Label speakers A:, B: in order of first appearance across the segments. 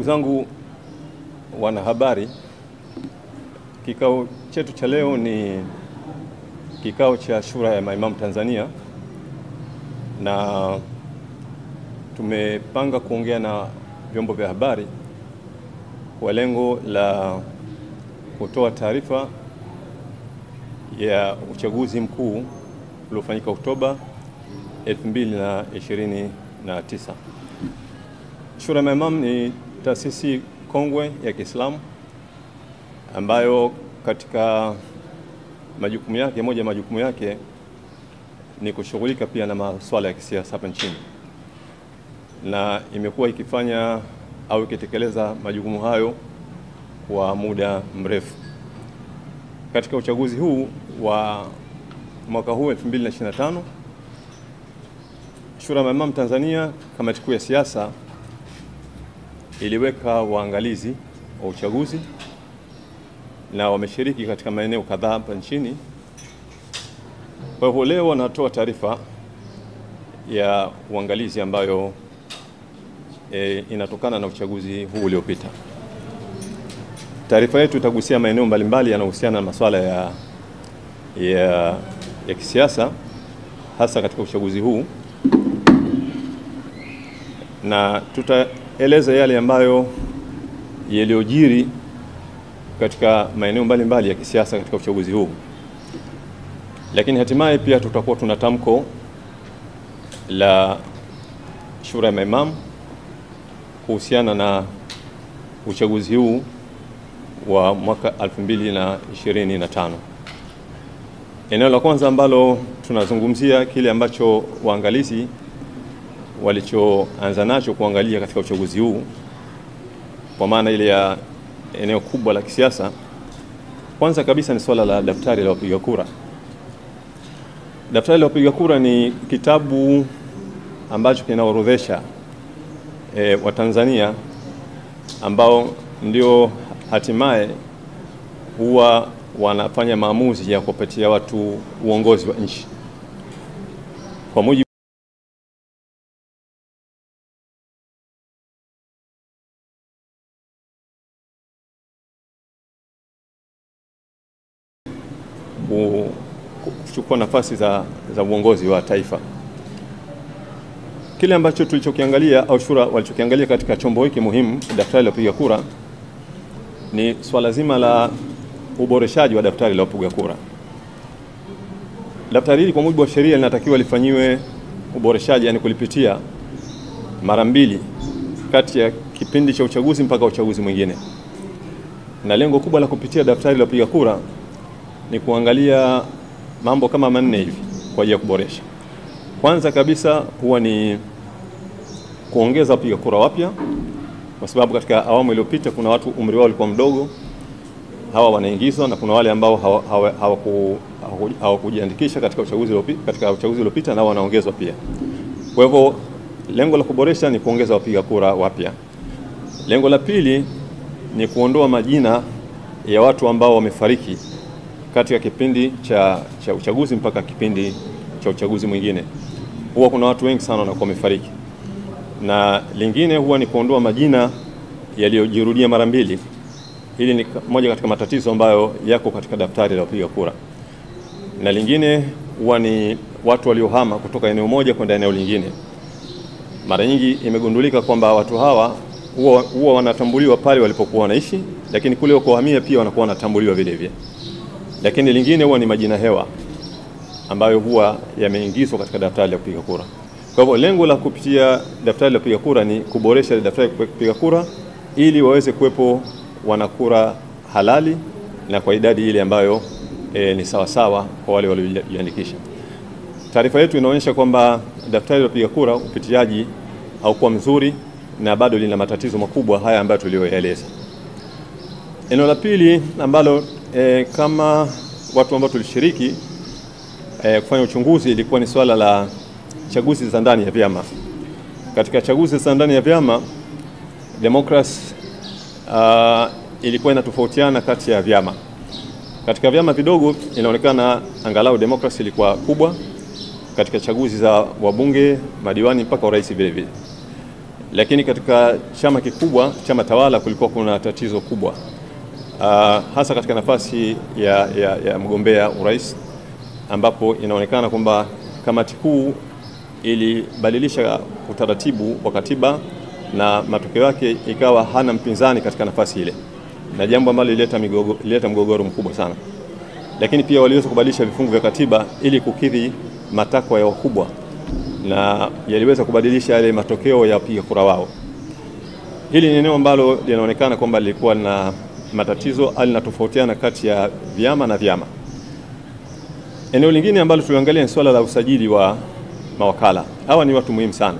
A: zangu wanahabari, kikao chetu cha leo ni kikao cha Shura ya Maimamu Tanzania, na tumepanga kuongea na vyombo vya habari kwa lengo la kutoa taarifa ya uchaguzi mkuu uliofanyika Oktoba 2029. Shura ya Maimamu ni taasisi kongwe ya Kiislamu ambayo katika majukumu yake, moja ya majukumu yake ni kushughulika pia na masuala ya kisiasa hapa nchini, na imekuwa ikifanya au ikitekeleza majukumu hayo kwa muda mrefu. Katika uchaguzi huu wa mwaka huu 2025, Shura ya Maimamu Tanzania, kamati kuu ya siasa, iliweka waangalizi wa uchaguzi na wameshiriki katika maeneo kadhaa hapa nchini. Kwa hivyo leo wanatoa taarifa ya uangalizi ambayo inatokana na uchaguzi huu uliopita. Taarifa yetu itagusia maeneo mbalimbali yanayohusiana na masuala ya kisiasa, hasa katika uchaguzi huu, na tutaeleza yale ambayo yaliyojiri katika maeneo mbalimbali ya kisiasa katika uchaguzi huu. Lakini hatimaye pia tutakuwa tuna tamko la Shura ya Maimamu kuhusiana na uchaguzi huu wa mwaka 2025. Eneo la kwanza ambalo tunazungumzia kile ambacho waangalizi walichoanza nacho kuangalia katika uchaguzi huu, kwa maana ile ya eneo kubwa la kisiasa. Kwanza kabisa ni swala la daftari la wapiga kura. Daftari la wapiga kura ni kitabu ambacho kinaorodhesha Watanzania ambao ndio hatimaye huwa wanafanya maamuzi ya kupatia watu uongozi wa nchi. Kwa mujibu kuchukua nafasi za uongozi wa taifa. Kile ambacho tulichokiangalia au shura walichokiangalia katika chombo hiki muhimu, daftari la wapiga kura, ni swala zima la uboreshaji wa daftari la wapiga kura. Daftari hili kwa mujibu wa sheria linatakiwa lifanyiwe uboreshaji, yani kulipitia mara mbili kati ya kipindi cha uchaguzi mpaka uchaguzi mwingine. Na lengo kubwa la kupitia daftari la wapiga kura ni kuangalia mambo kama manne hivi kwa ajili ya kuboresha. Kwanza kabisa huwa ni kuongeza wapiga kura wapya, kwa sababu katika awamu iliyopita kuna watu umri wao ulikuwa mdogo, hawa wanaingizwa, na kuna wale ambao hawakujiandikisha katika uchaguzi uliopita na wanaongezwa pia. Kwa hivyo lengo la kuboresha ni kuongeza wapiga kura wapya. Lengo la pili ni kuondoa majina ya watu ambao wamefariki katika kipindi cha uchaguzi mpaka kipindi cha uchaguzi mwingine. Huwa kuna watu wengi sana wanakuwa wamefariki. Na lingine huwa ni kuondoa majina yaliyojirudia mara mbili. Hili ni moja katika matatizo ambayo yako katika daftari la wapiga kura. Na lingine huwa ni watu waliohama kutoka eneo moja kwenda eneo lingine. Mara nyingi imegundulika kwamba watu hawa huwa wanatambuliwa pale walipokuwa wanaishi, lakini kule wakohamia pia wanakuwa wanatambuliwa vile vile. Lakini lingine huwa ni majina hewa ambayo huwa yameingizwa katika daftari la kupiga kura. Kwa hivyo lengo la kupitia daftari la kupiga kura ni kuboresha daftari la kupiga kura ili waweze kuwepo wanakura halali na kwa idadi ile ambayo ni sawasawa kwa wale waliojiandikisha. Taarifa yetu inaonyesha kwamba daftari la kupiga kura upitiaji haukuwa mzuri na bado lina matatizo makubwa haya ambayo tuliyoeleza. Eneo la pili ambalo kama watu ambao tulishiriki kufanya uchunguzi ilikuwa ni swala la chaguzi za ndani ya vyama. Katika chaguzi za ndani ya vyama, demokrasi ilikuwa inatofautiana kati ya vyama. Katika vyama vidogo inaonekana angalau demokrasi ilikuwa kubwa katika chaguzi za wabunge, madiwani mpaka urais vile vile. lakini katika chama kikubwa, chama tawala, kulikuwa kuna tatizo kubwa, hasa katika nafasi ya mgombea urais, ambapo inaonekana kwamba kamati kuu ilibadilisha utaratibu wa katiba na matokeo yake ikawa hana mpinzani katika nafasi ile, na jambo ambalo lilileta mgogoro mkubwa sana. Lakini pia waliweza kubadilisha vifungu vya katiba ili kukidhi matakwa ya wakubwa, na yaliweza kubadilisha yale matokeo ya wapiga kura wao. Hili ni eneo ambalo linaonekana kwamba lilikuwa na matatizo, linatofautiana kati ya vyama na vyama. Eneo lingine ambalo tuliangalia ni swala la usajili wa mawakala. Hawa ni watu muhimu sana,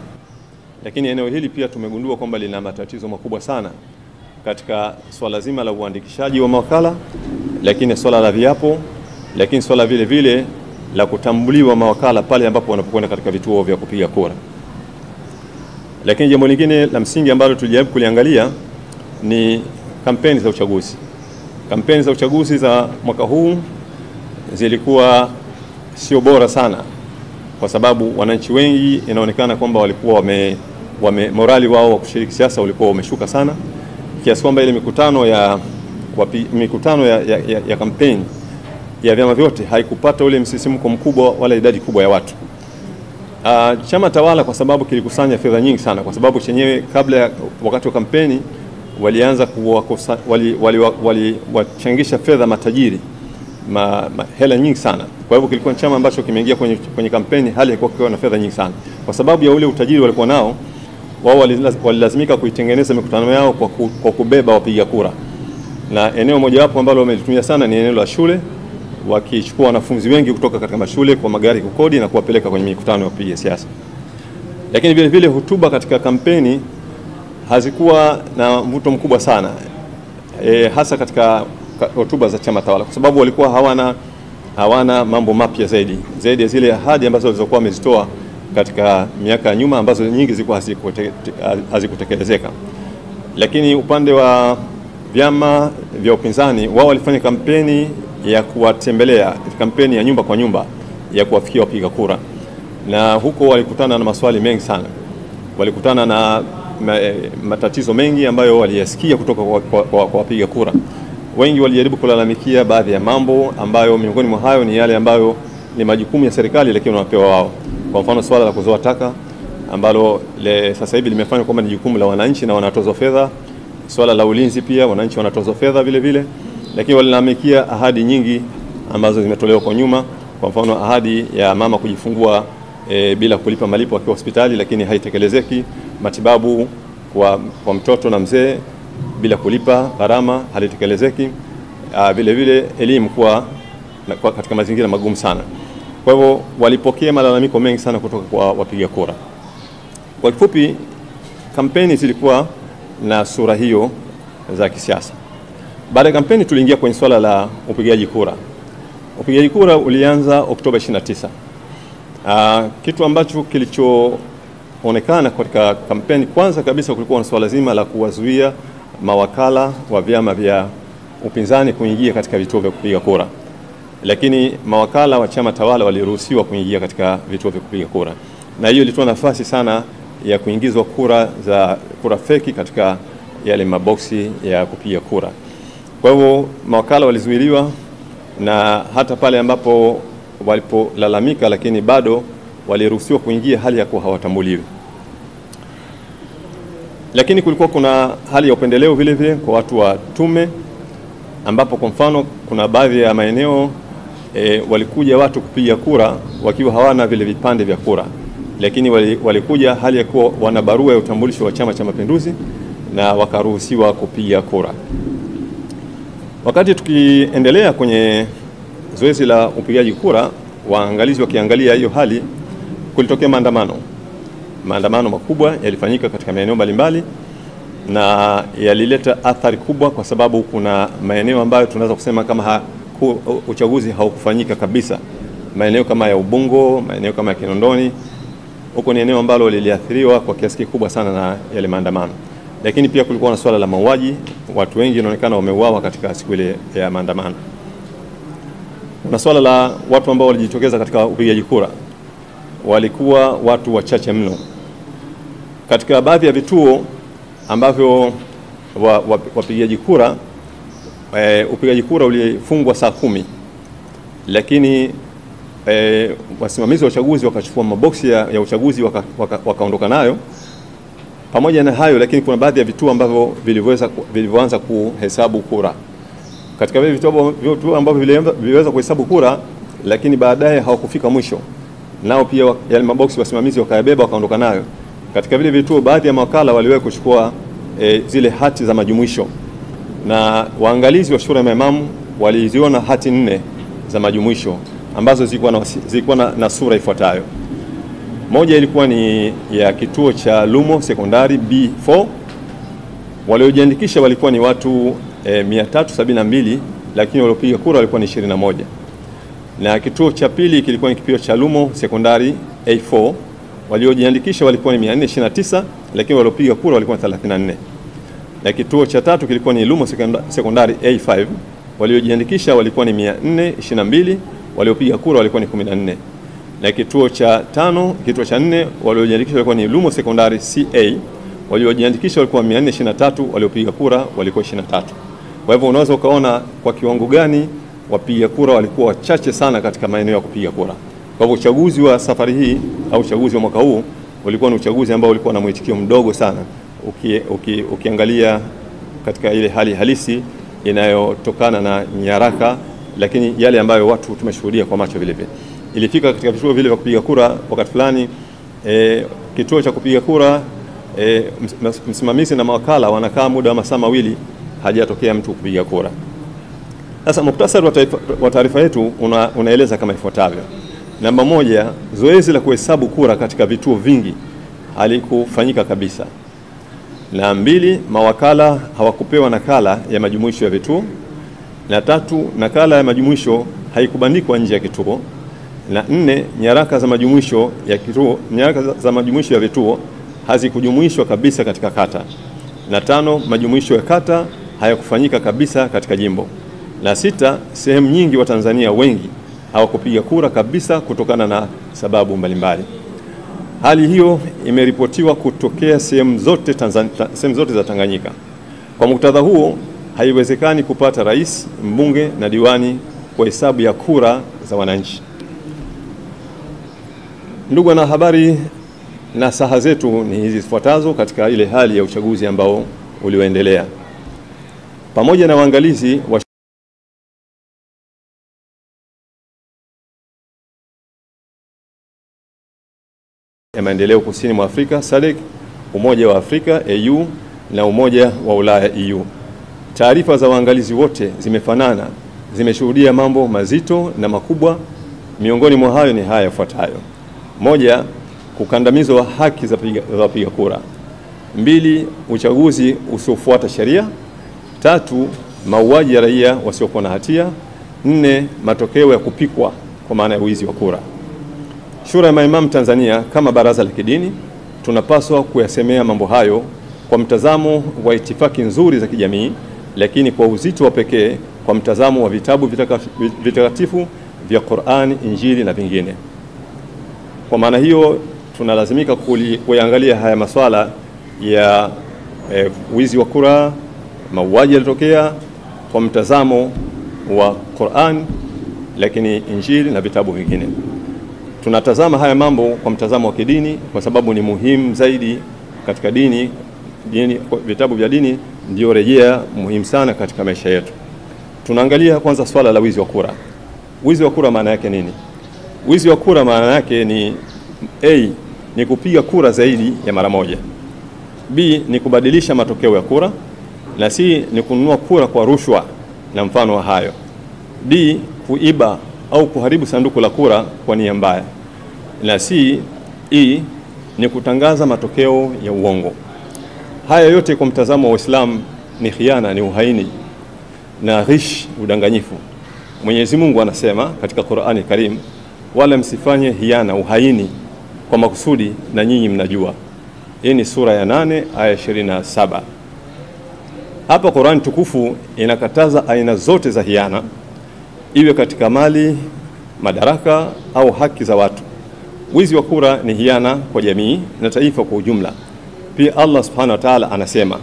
A: lakini eneo hili pia tumegundua kwamba lina matatizo makubwa sana katika swala zima la uandikishaji wa mawakala, lakini swala la viapo, lakini swala vile vile la kutambuliwa mawakala pale ambapo wanapokwenda katika vituo vya kupiga kura. Lakini jambo lingine la msingi ambalo tulijaribu kuliangalia ni kampeni za uchaguzi. Kampeni za uchaguzi za mwaka huu zilikuwa sio bora sana, kwa sababu wananchi wengi inaonekana kwamba walikuwa morali wao wa kushiriki siasa ulikuwa umeshuka sana, kiasi kwamba ile mikutano ya kampeni ya vyama vyote haikupata ule msisimko mkubwa wala idadi kubwa ya watu. Chama tawala kwa sababu kilikusanya fedha nyingi sana, kwa sababu chenyewe kabla ya wakati wa kampeni walianza wachangisha fedha matajiri hela nyingi sana. Kwa hivyo kilikuwa chama ambacho kimeingia kwenye kampeni hali ilikuwa kiwa na fedha nyingi sana. Kwa sababu ya ule utajiri walikuwa nao, wao walilazimika kuitengeneza mikutano yao kwa kubeba wapiga kura. Na eneo mojawapo ambalo wamelitumia sana ni eneo la shule, wakichukua wanafunzi wengi kutoka katika mashule kwa magari kukodi na kuwapeleka kwenye mikutano ya kupiga siasa. Lakini vile vile hotuba katika kampeni hazikuwa na mvuto mkubwa sana, hasa katika hotuba za chama tawala, kwa sababu walikuwa hawana mambo mapya zaidi ya zile ahadi ambazo walizokuwa wamezitoa katika miaka ya nyuma, ambazo nyingi zilikuwa hazikutekelezeka. Lakini upande wa vyama vya upinzani, wao walifanya kampeni ya kuwatembelea, kampeni ya nyumba kwa nyumba ya kuwafikia wapiga kura, na huko walikutana na maswali mengi sana, walikutana na matatizo mengi ambayo waliyasikia kutoka kwa wapiga kura. Wengi walijaribu kulalamikia baadhi ya mambo ambayo miongoni mwa hayo ni yale ambayo ni majukumu ya serikali lakini wanapewa wao. Kwa mfano swala la kuzoa taka ambalo sasa hivi limefanywa kwamba ni jukumu la wananchi na wanatozwa fedha. Swala la ulinzi pia wananchi wanatozwa fedha vile vile, lakini walilalamikia ahadi nyingi ambazo zimetolewa kwa nyuma. Kwa mfano ahadi ya mama kujifungua bila kulipa malipo akiwa hospitali, lakini haitekelezeki. Matibabu kwa mtoto na mzee bila kulipa gharama halitekelezeki. Vile vile elimu kwa katika mazingira magumu sana. Kwa hivyo walipokea malalamiko mengi sana kutoka kwa wapiga kura. Kwa kifupi, kampeni zilikuwa na sura hiyo za kisiasa. Baada ya kampeni tuliingia kwenye swala la upigaji kura. Upigaji kura ulianza Oktoba 29. Kitu ambacho kilichoonekana katika kampeni, kwanza kabisa kulikuwa na swala zima la kuwazuia mawakala wa vyama vya upinzani kuingia katika vituo vya kupiga kura, lakini mawakala wa chama tawala waliruhusiwa kuingia katika vituo vya kupiga kura, na hiyo ilitoa nafasi sana ya kuingizwa kura feki katika yale maboksi ya kupiga kura. Kwa hivyo mawakala walizuiliwa, na hata pale ambapo walipolalamika, lakini bado waliruhusiwa kuingia hali ya kuwa hawatambuliwi. Lakini kulikuwa kuna hali ya upendeleo vile vile kwa watu wa tume, ambapo kwa mfano kuna baadhi ya maeneo walikuja watu kupiga kura wakiwa hawana vile vipande vya kura, lakini walikuja hali ya kuwa wana barua ya utambulisho wa Chama cha Mapinduzi na wakaruhusiwa kupiga kura. Wakati tukiendelea kwenye zoezi la upigaji kura, waangalizi wakiangalia hiyo hali, kulitokea maandamano makubwa yalifanyika katika maeneo mbalimbali, na yalileta athari kubwa, kwa sababu kuna maeneo ambayo tunaweza kusema kama uchaguzi haukufanyika kabisa. Maeneo kama ya Ubungo, maeneo kama ya Kinondoni, huko ni eneo ambalo liliathiriwa kwa kiasi kikubwa sana na yale maandamano. Lakini pia kulikuwa na swala la mauaji, watu wengi inaonekana wameuawa katika siku ile ya maandamano. Kuna swala la watu ambao walijitokeza katika upigaji kura, walikuwa watu wachache mno. katika baadhi ya vituo ambavyo wapigaji kura upigaji kura ulifungwa saa 10, lakini wasimamizi wa uchaguzi wakachukua maboksi ya uchaguzi wakaondoka nayo. Pamoja na hayo, lakini kuna baadhi ya vituo ambavyo vilivyoanza kuhesabu kura. Katika vile vituo ambavyo viliweza kuhesabu kura, lakini baadaye hawakufika mwisho, nao pia yale maboksi wasimamizi wakayabeba wakaondoka nayo. Katika vile vituo, baadhi ya mawakala waliwahi kuchukua zile hati za majumuisho, na waangalizi wa shura ya maimamu waliziona hati 4 za majumuisho ambazo zilikuwa na sura ifuatayo. Moja ilikuwa ni ya kituo cha Lumo Sekondari B4. Waliojiandikisha walikuwa ni watu 372, lakini waliopiga kura walikuwa ni 21. Na kituo cha pili kilikuwa ni kituo cha Lumo Sekondari A4. Waliojiandikisha walikuwa ni 429, lakini waliopiga kura walikuwa ni 34. Na kituo cha tatu kilikuwa ni Lumo Sekondari A5. Waliojiandikisha walikuwa ni 422, waliopiga kura walikuwa ni 14. Na kituo cha 4 waliojiandikisha walikuwa ni Lumo Sekondari CA. Waliojiandikisha walikuwa 423, waliopiga kura walikuwa 23. Kwa hivyo unaweza ukaona kwa kiwango gani wapiga kura walikuwa wachache sana katika maeneo ya kupiga kura. Kwa hivyo uchaguzi wa safari hii au uchaguzi wa mwaka huu ulikuwa ni uchaguzi ambao ulikuwa na mwitikio mdogo sana ukiangalia katika ile hali halisi inayotokana na nyaraka, lakini yale ambayo watu tumeshuhudia kwa macho vile vile. Ilifika katika vituo vile vya kupiga kura wakati fulani kituo cha kupiga kura msimamizi na mawakala wanakaa muda wa masaa 2 hajatokea mtu kupiga kura. Sasa muktasari wa taarifa yetu unaeleza kama ifuatavyo. Namba 1, zoezi la kuhesabu kura katika vituo vingi halikufanyika kabisa. Na 2, mawakala hawakupewa nakala ya majumuisho ya vituo. Na 3, nakala ya majumuisho haikubandikwa nje ya kituo. Na 4, nyaraka za majumuisho ya vituo hazikujumuishwa kabisa katika kata. Na 5, majumuisho ya kata hayakufanyika kabisa katika jimbo. Na 6, sehemu nyingi wa Tanzania wengi hawakupiga kura kabisa kutokana na sababu mbalimbali. Hali hiyo imeripotiwa kutokea sehemu zote za Tanganyika. Kwa muktadha huo, haiwezekani kupata rais, mbunge na diwani kwa hesabu ya kura za wananchi. Ndugu na habari, na saha zetu ni hizi zifuatazo katika ile hali ya uchaguzi ambao ulioendelea. Pamoja na waangalizi wa maendeleo kusini mwa Afrika SADC, Umoja wa Afrika AU na Umoja wa Ulaya EU, taarifa za waangalizi wote zimefanana, zimeshuhudia mambo mazito na makubwa. Miongoni mwa hayo ni haya yafuatayo: 1, kukandamizwa haki za wapiga kura; 2, uchaguzi usiofuata sheria; 3, mauaji ya raia wasiokuwa na hatia; 4, matokeo ya kupikwa kwa maana ya wizi wa kura. Shura ya Maimamu Tanzania kama baraza la kidini tunapaswa kuyasemea mambo hayo kwa mtazamo wa itifaki nzuri za kijamii, lakini kwa uzito wa pekee kwa mtazamo wa vitabu vitakatifu vya Qur'ani, Injili na vingine. Kwa maana hiyo tunalazimika kuangalia haya masuala ya wizi wa kura, mauaji yalitokea kwa mtazamo wa Qur'an, lakini Injili na vitabu vingine. Tunatazama haya mambo kwa mtazamo wa kidini kwa sababu ni muhimu zaidi katika dini. Vitabu vya dini ndio rejea muhimu sana katika maisha yetu. Tunaangalia kwanza swala la wizi wa kura. Wizi wa kura maana yake nini? Wizi wa kura maana yake ni A, ni kupiga kura zaidi ya mara moja; B, ni kubadilisha matokeo ya kura; na C, ni kununua kura kwa rushwa na mfano wa hayo; D, kuiba au kuharibu sanduku la kura kwa nia mbaya; na E, ni kutangaza matokeo ya uongo. Haya yote kwa mtazamo wa Uislamu ni khiana, ni uhaini na ghish, udanganyifu. Mwenyezi Mungu anasema katika Qur'ani Karim, wala msifanye hiana, uhaini kwa makusudi na nyinyi mnajua. Hii ni sura ya 8 aya 27. Hapa Qur'ani tukufu inakataza aina zote za hiana, iwe katika mali, madaraka au haki za watu. Wizi wa kura ni hiana kwa jamii na taifa kwa ujumla. Pia Allah subhanahu wa ta'ala anasema,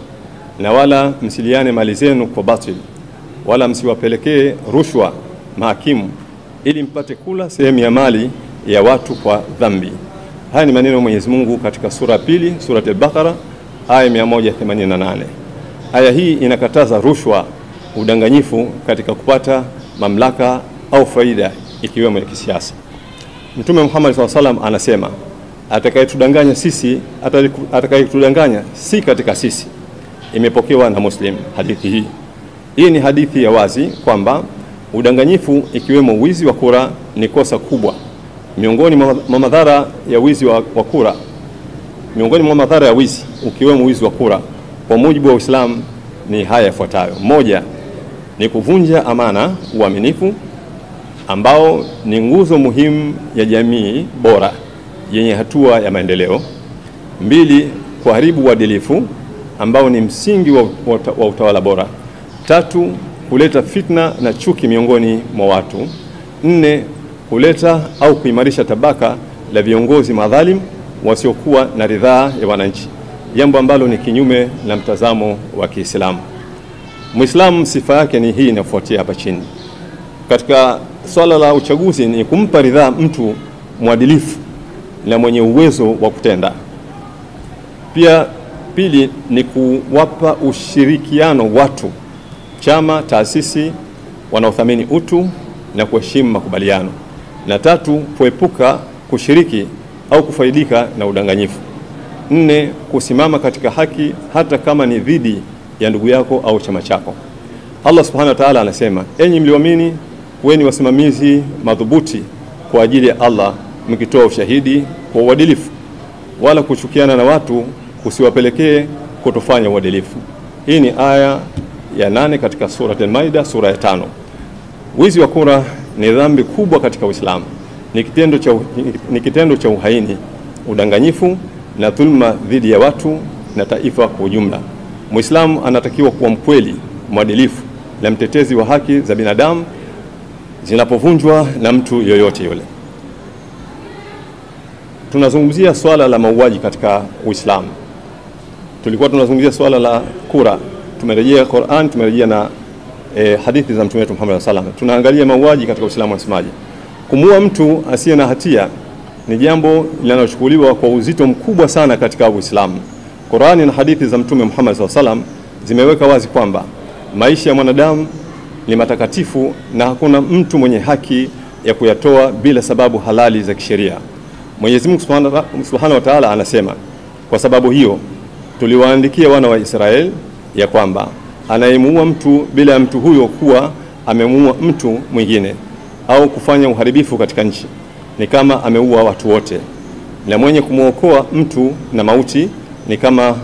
A: na wala msiliane mali zenu kwa batil, wala msiwapelekee rushwa mahakimu ili mpate kula sehemu ya mali ya watu kwa dhambi. Haya ni maneno ya Mwenyezi Mungu katika sura pili, sura al-Baqara, aya 188. Aya hii inakataza rushwa, udanganyifu katika kupata mamlaka au faida ikiwemo ya kisiasa. Mtume Muhammad SAW anasema, atakayetudanganya sisi, atakayetudanganya si katika sisi. Imepokewa na Muslim hadithi hii. Hii ni hadithi ya wazi kwamba udanganyifu ikiwemo wizi wa kura ni kosa kubwa. Miongoni mwa madhara ya wizi wa kura, miongoni mwa madhara ya wizi ukiwemo wizi wa kura kwa mujibu wa Uislamu ni haya yafuatayo. Moja ni kuvunja amana, uaminifu ambao ni nguzo muhimu ya jamii bora yenye hatua ya maendeleo. Mbili, kuharibu uadilifu ambao ni msingi wa utawala bora. Tatu, kuleta fitna na chuki miongoni mwa watu. Nne, kuleta au kuimarisha tabaka la viongozi madhalim wasiokuwa na ridhaa ya wananchi, jambo ambalo ni kinyume na mtazamo wa Kiislamu. Muislamu sifa yake ni hii inafuatia hapa chini. Katika swala la uchaguzi ni kumpa ridhaa mtu mwadilifu na mwenye uwezo wa kutenda. Pia pili ni kuwapa ushirikiano watu, chama, taasisi wanaothamini utu na kuheshimu makubaliano. Na tatu, kuepuka kushiriki au kufaidika na udanganyifu. Nne, kusimama katika haki hata kama ni dhidi ya ndugu yako au chama chako. Allah subhanahu wa ta'ala anasema, enyi mlioamini, kuweni wasimamizi madhubuti kwa ajili ya Allah, mkitoa ushahidi kwa uadilifu, wala kuchukiana na watu kusiwapelekee kutofanya uadilifu. Hii ni aya ya 8 katika sura al-Maida, sura ya 5. Wizi wa kura ni dhambi kubwa katika Uislamu. Ni kitendo cha uhaini, udanganyifu na dhulma dhidi ya watu na taifa kwa ujumla. Muislamu anatakiwa kuwa mkweli, mwadilifu na mtetezi wa haki za binadamu zinapovunjwa na mtu yoyote yule. Tunazungumzia swala la mauaji katika Uislamu. Tulikuwa tunazungumzia swala la kura. Tumerejea Qur'an, tumerejea na hadithi za Mtume Muhammad sallallahu alaihi wasallam. Tunaangalia mauaji katika Uislamu unasemaje. Kumuua mtu asiye na hatia ni jambo linalochukuliwa kwa uzito mkubwa sana katika Uislamu. Qur'ani na hadithi za Mtume Muhammad sallallahu alaihi wasallam zimeweka wazi kwamba maisha ya mwanadamu ni matakatifu na hakuna mtu mwenye haki ya kuyatoa bila sababu halali za kisheria. Mwenyezi Mungu Subhanahu wa Ta'ala anasema, kwa sababu hiyo tuliwaandikia wana wa Israeli ya kwamba anayemuua mtu bila ya mtu huyo kuwa amemuua mtu mwingine au kufanya uharibifu katika nchi ni kama ameua watu wote, na mwenye kumuokoa mtu na mauti ni kama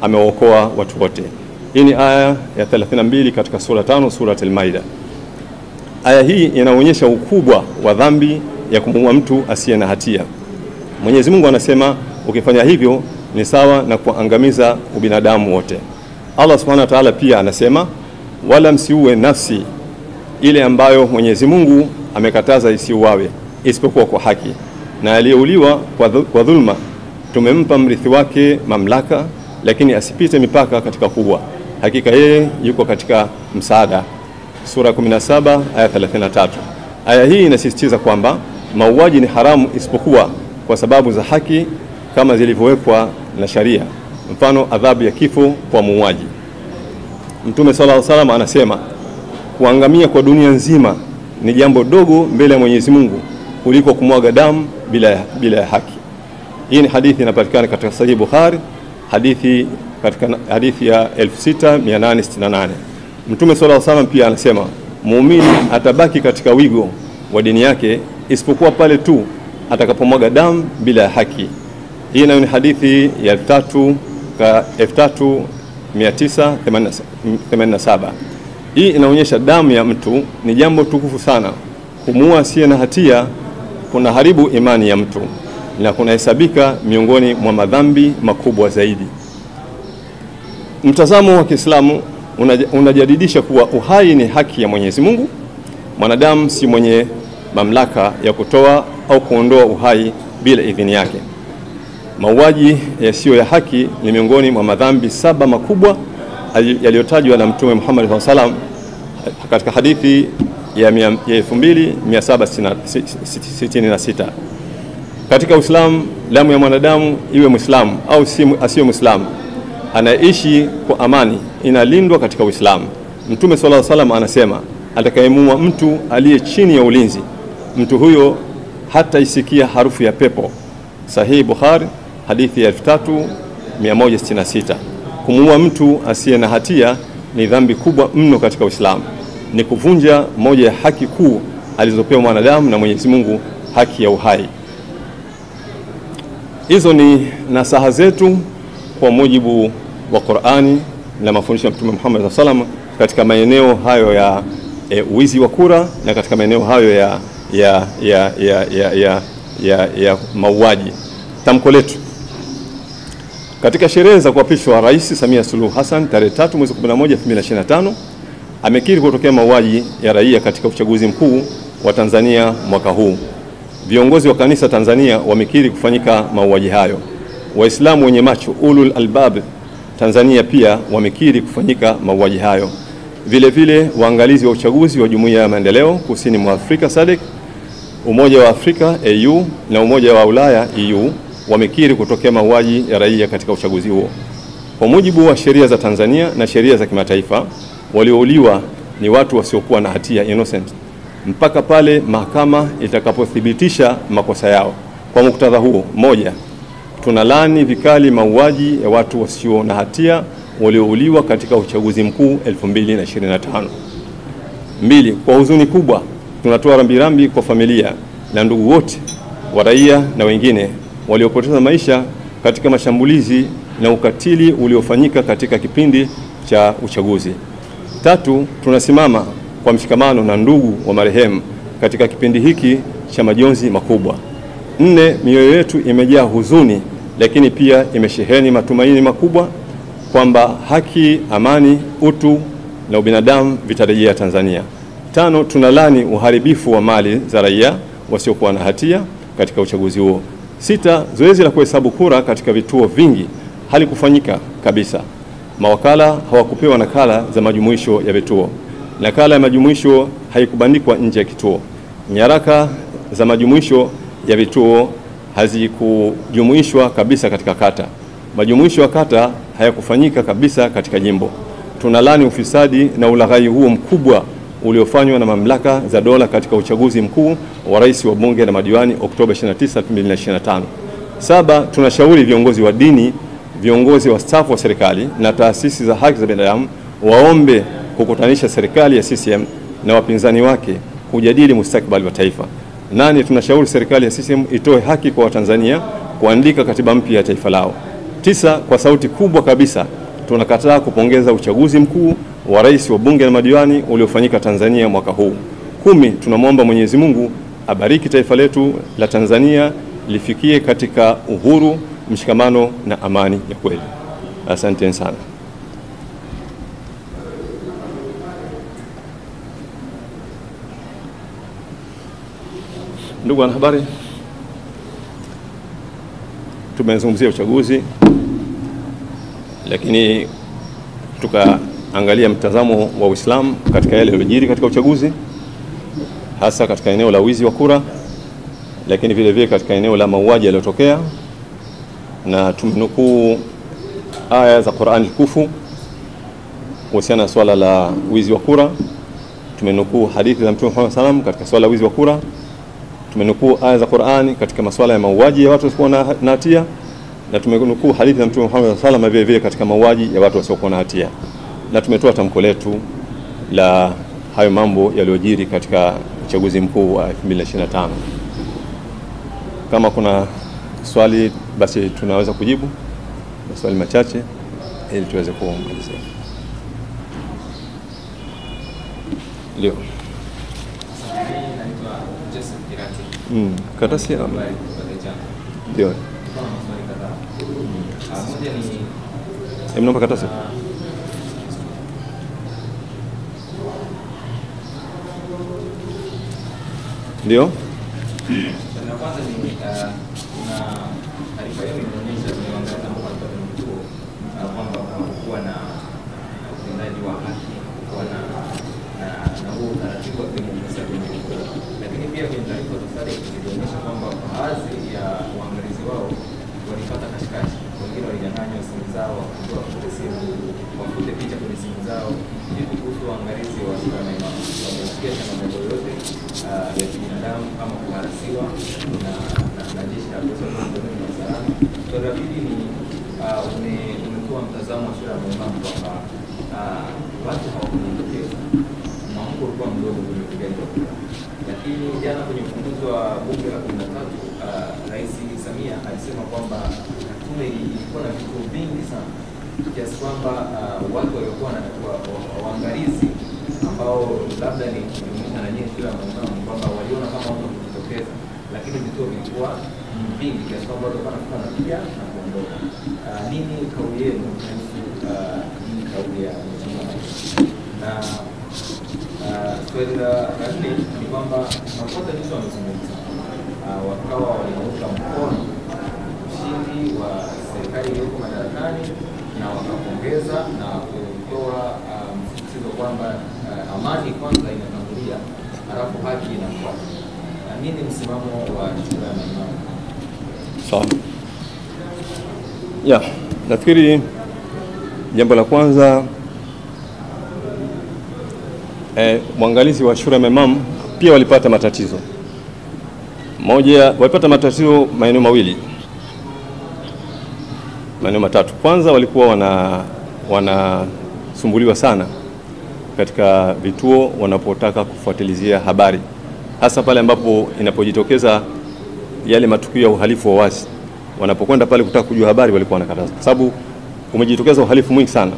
A: ameokoa watu wote. Hii ni aya ya 32 katika sura 5, sura al-Maida. Aya hii inaonyesha ukubwa wa dhambi ya kumuua mtu asiye na hatia. Mwenyezi Mungu anasema ukifanya hivyo ni sawa na kuangamiza ubinadamu wote. Allah Subhanahu wa Ta'ala pia anasema, wala msiue nafsi ile ambayo Mwenyezi Mungu amekataza isiuawe isipokuwa kwa haki, na aliyeuliwa kwa dhulma tumempa mrithi wake mamlaka, lakini asipite mipaka katika kuua. Hakika yeye yuko katika msaada. Sura 17 aya 33. Aya hii inasisitiza kwamba mauaji ni haramu isipokuwa kwa sababu za haki kama zilivyowekwa na sharia, mfano adhabu ya kifo kwa muuaji. Mtume sallallahu alaihi wasallam anasema, kuangamia kwa dunia nzima ni jambo dogo mbele ya Mwenyezi Mungu kuliko kumwaga damu bila haki. Hii ni hadithi inapatikana katika Sahih Bukhari, hadithi ya 6868. Mtume sallallahu alaihi wasallam pia anasema, muumini atabaki katika wigo wa dini yake isipokuwa pale tu atakapomwaga damu bila haki. Hii ni hadithi ya 3987. Hii inaonyesha damu ya mtu ni jambo tukufu sana. Kumuua asiye na hatia kuna haribu imani ya mtu na kunahesabika miongoni mwa madhambi makubwa zaidi. Mtazamo wa Kiislamu unajadidisha kuwa uhai ni haki ya Mwenyezi Mungu. Mwanadamu si mwenye mamlaka ya kutoa au kuondoa uhai bila idhini yake. Mauaji yasiyo ya haki ni miongoni mwa madhambi 7 makubwa yaliyotajwa na Mtume Muhammad SAW katika hadithi ya 2766. Katika Uislamu, damu ya mwanadamu, iwe Muislamu au asiyo Muislamu, anaishi kwa amani, inalindwa katika Uislamu. Mtume sallallahu alaihi wasallam anasema, atakayemuua mtu aliye chini ya ulinzi, mtu huyo hataisikia harufu ya pepo. Sahihi Bukhari, hadithi ya 3166. Kumuua mtu asiye na hatia ni dhambi kubwa mno katika Uislamu. Ni kuvunja moja ya haki kuu alizopewa mwanadamu na Mwenyezi Mungu, haki ya uhai. Hizo ni nasaha zetu kwa mujibu wa Qur'ani na mafundisho ya Mtume Muhammad sallallahu alaihi wasallam katika maeneo hayo ya uwizi wa kura na katika maeneo hayo ya mauaji. Tamko letu katika sherehe za kuapishwa Rais Samia Suluhu Hassan tarehe 3 mwezi 11 2025, amekiri kutokea mauaji ya raia katika uchaguzi mkuu wa Tanzania mwaka huu. Viongozi wa kanisa Tanzania wamekiri kufanyika mauaji hayo. Waislamu wenye macho, ulul albab Tanzania, pia wamekiri kufanyika mauaji hayo. Vile vile waangalizi wa uchaguzi wa Jumuiya ya Maendeleo Kusini mwa Afrika SADC, Umoja wa Afrika AU na Umoja wa Ulaya EU wamekiri kutokea mauaji ya raia katika uchaguzi huo. Kwa mujibu wa sheria za Tanzania na sheria za kimataifa, waliouliwa ni watu wasiokuwa na hatia, innocent, mpaka pale mahakama itakapothibitisha makosa yao. Kwa muktadha huo, moja, tunalaani vikali mauaji ya watu wasio na hatia waliouliwa katika uchaguzi mkuu 2025. 2, kwa huzuni kubwa tunatoa rambirambi kwa familia na ndugu wote wa raia na wengine waliopoteza maisha katika mashambulizi na ukatili uliofanyika katika kipindi cha uchaguzi. 3, tunasimama kwa mshikamano na ndugu wa marehemu katika kipindi hiki cha majonzi makubwa. 4, mioyo yetu imejaa huzuni, lakini pia imesheheni matumaini makubwa kwamba haki, amani, utu na ubinadamu vitarejea Tanzania. 5, tunalani uharibifu wa mali za raia wasiokuwa na hatia katika uchaguzi huo. 6, zoezi la kuhesabu kura katika vituo vingi halikufanyika kabisa. Mawakala hawakupewa nakala za majumuisho ya vituo. Nakala ya majumuisho haikubandikwa nje ya kituo. Nyaraka za majumuisho ya vituo hazikujumuishwa kabisa katika kata. Majumuisho ya kata hayakufanyika kabisa katika jimbo. Tunalani ufisadi na ulaghai huo mkubwa uliofanywa na mamlaka za dola katika uchaguzi mkuu wa rais, wa bunge na madiwani Oktoba 29, 2025. 7, tunashauri viongozi wa dini, viongozi wa stafu wa serikali na taasisi za haki za binadamu waombe kukutanisha serikali ya CCM na wapinzani wake kujadili mustakabali wa taifa. 8, tunashauri serikali ya CCM itoe haki kwa Watanzania kuandika katiba mpya ya taifa lao. 9, kwa sauti kubwa kabisa tunakataa kupongeza uchaguzi mkuu wa rais, wa bunge na madiwani uliofanyika Tanzania mwaka huu. 10, tunamwomba Mwenyezi Mungu abariki taifa letu la Tanzania lifikie katika uhuru, mshikamano na amani ya kweli. Asante sana. Ndugu wanahabari, tumezungumzia uchaguzi, lakini tukaangalia mtazamo wa Uislamu katika yale yaliyojiri katika uchaguzi, hasa katika eneo la wizi wa kura, lakini vile vile katika eneo la mauaji yaliyotokea, na tumenukuu aya za Qur'an tukufu kuhusiana na swala la wizi wa kura. Tumenukuu hadithi za Mtume Muhammad sallam katika swala la wizi wa kura. Tumenukuu aya za Qur'ani katika masuala ya mauaji ya watu wasiokuwa na hatia, na tumenukuu hadithi za Mtume Muhammad sallam vile vile katika mauaji ya watu wasiokuwa na hatia, na tumetoa tamko letu la hayo mambo yaliyojiri katika uchaguzi mkuu wa 2025. Kama kuna swali basi tunaweza kujibu maswali machache ili tuweze kumalizia. Ndio. Karatasi ndio. Mnaomba karatasi? Ndio.
B: Na kwanza ni kuna taarifa yao inaonyesha wa demokrasia kwenye vituo. Lakini pia kwenye taarifa za SADC zilionyesha kwamba baadhi ya waangalizi wao walipata kashikashi, wengine walinyang'anywa simu zao, wakaambiwa wafute simu, wafute picha kwenye simu zao. Vipi kuhusu waangalizi wa shura ya maimamu? Wamesikia changamoto yoyote ya kibinadamu kama kuharasiwa na jeshi la polisi na usalama? Swali la pili ni umekuwa mtazamo wa shura ya maimamu kwamba watu hawakujitokeza, mwamko ulikuwa mdogo kwenye upigaji wa kura, lakini jana kwenye ufunguzi wa bunge la 13 Rais Samia alisema kwamba tume ilikuwa na vituo vingi sana kiasi kwamba watu waliokuwa na waangalizi ambao labda ni kujumuisha na jeshi la maimamu kwamba waliona kama watu kujitokeza, lakini vituo vilikuwa vingi kiasi kwamba watu wanafika na pia na kuondoka. Nini kauli yenu kuhusu hii kauli ya mheshimiwa rais? Na swali la nne ni kwamba makosa hizo wamezungumza wakawa waliunga mkono ushindi wa serikali iliyoko madarakani na wakapongeza na kutoa msisitizo kwamba amani kwanza inatangulia, halafu haki inafuata. Nini msimamo wa shura ya maimamu?
A: Sawa. Nafikiri jambo la kwanza mwangalizi wa shura ya maimamu pia walipata matatizo. Walipata matatizo maeneo mawili, maeneo matatu. Kwanza walikuwa wanasumbuliwa sana katika vituo wanapotaka kufuatilizia habari, hasa pale ambapo inapojitokeza yale matukio ya uhalifu wa wazi. Wanapokwenda pale kutaka kujua habari walikuwa wanakataza, kwa sababu umejitokeza uhalifu mwingi sana.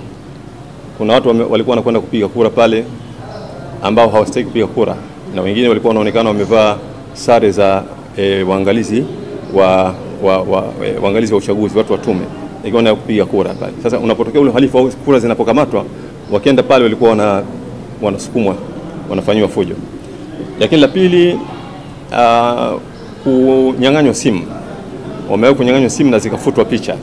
A: Kuna watu walikuwa wanakwenda kupiga kura pale ambao hawastahili kupiga kura, na wengine walikuwa wanaonekana wamevaa sare za waangalizi waangalizi wa uchaguzi, watu wa tume, ikiwa na kupiga kura pale. Sasa unapotokea ule uhalifu wa kura zinapokamatwa, wakienda pale walikuwa wanasukumwa, wanafanywa fujo. Lakini la pili, kunyang'anywa simu. Wamewahi kunyang'anywa simu na zikafutwa picha.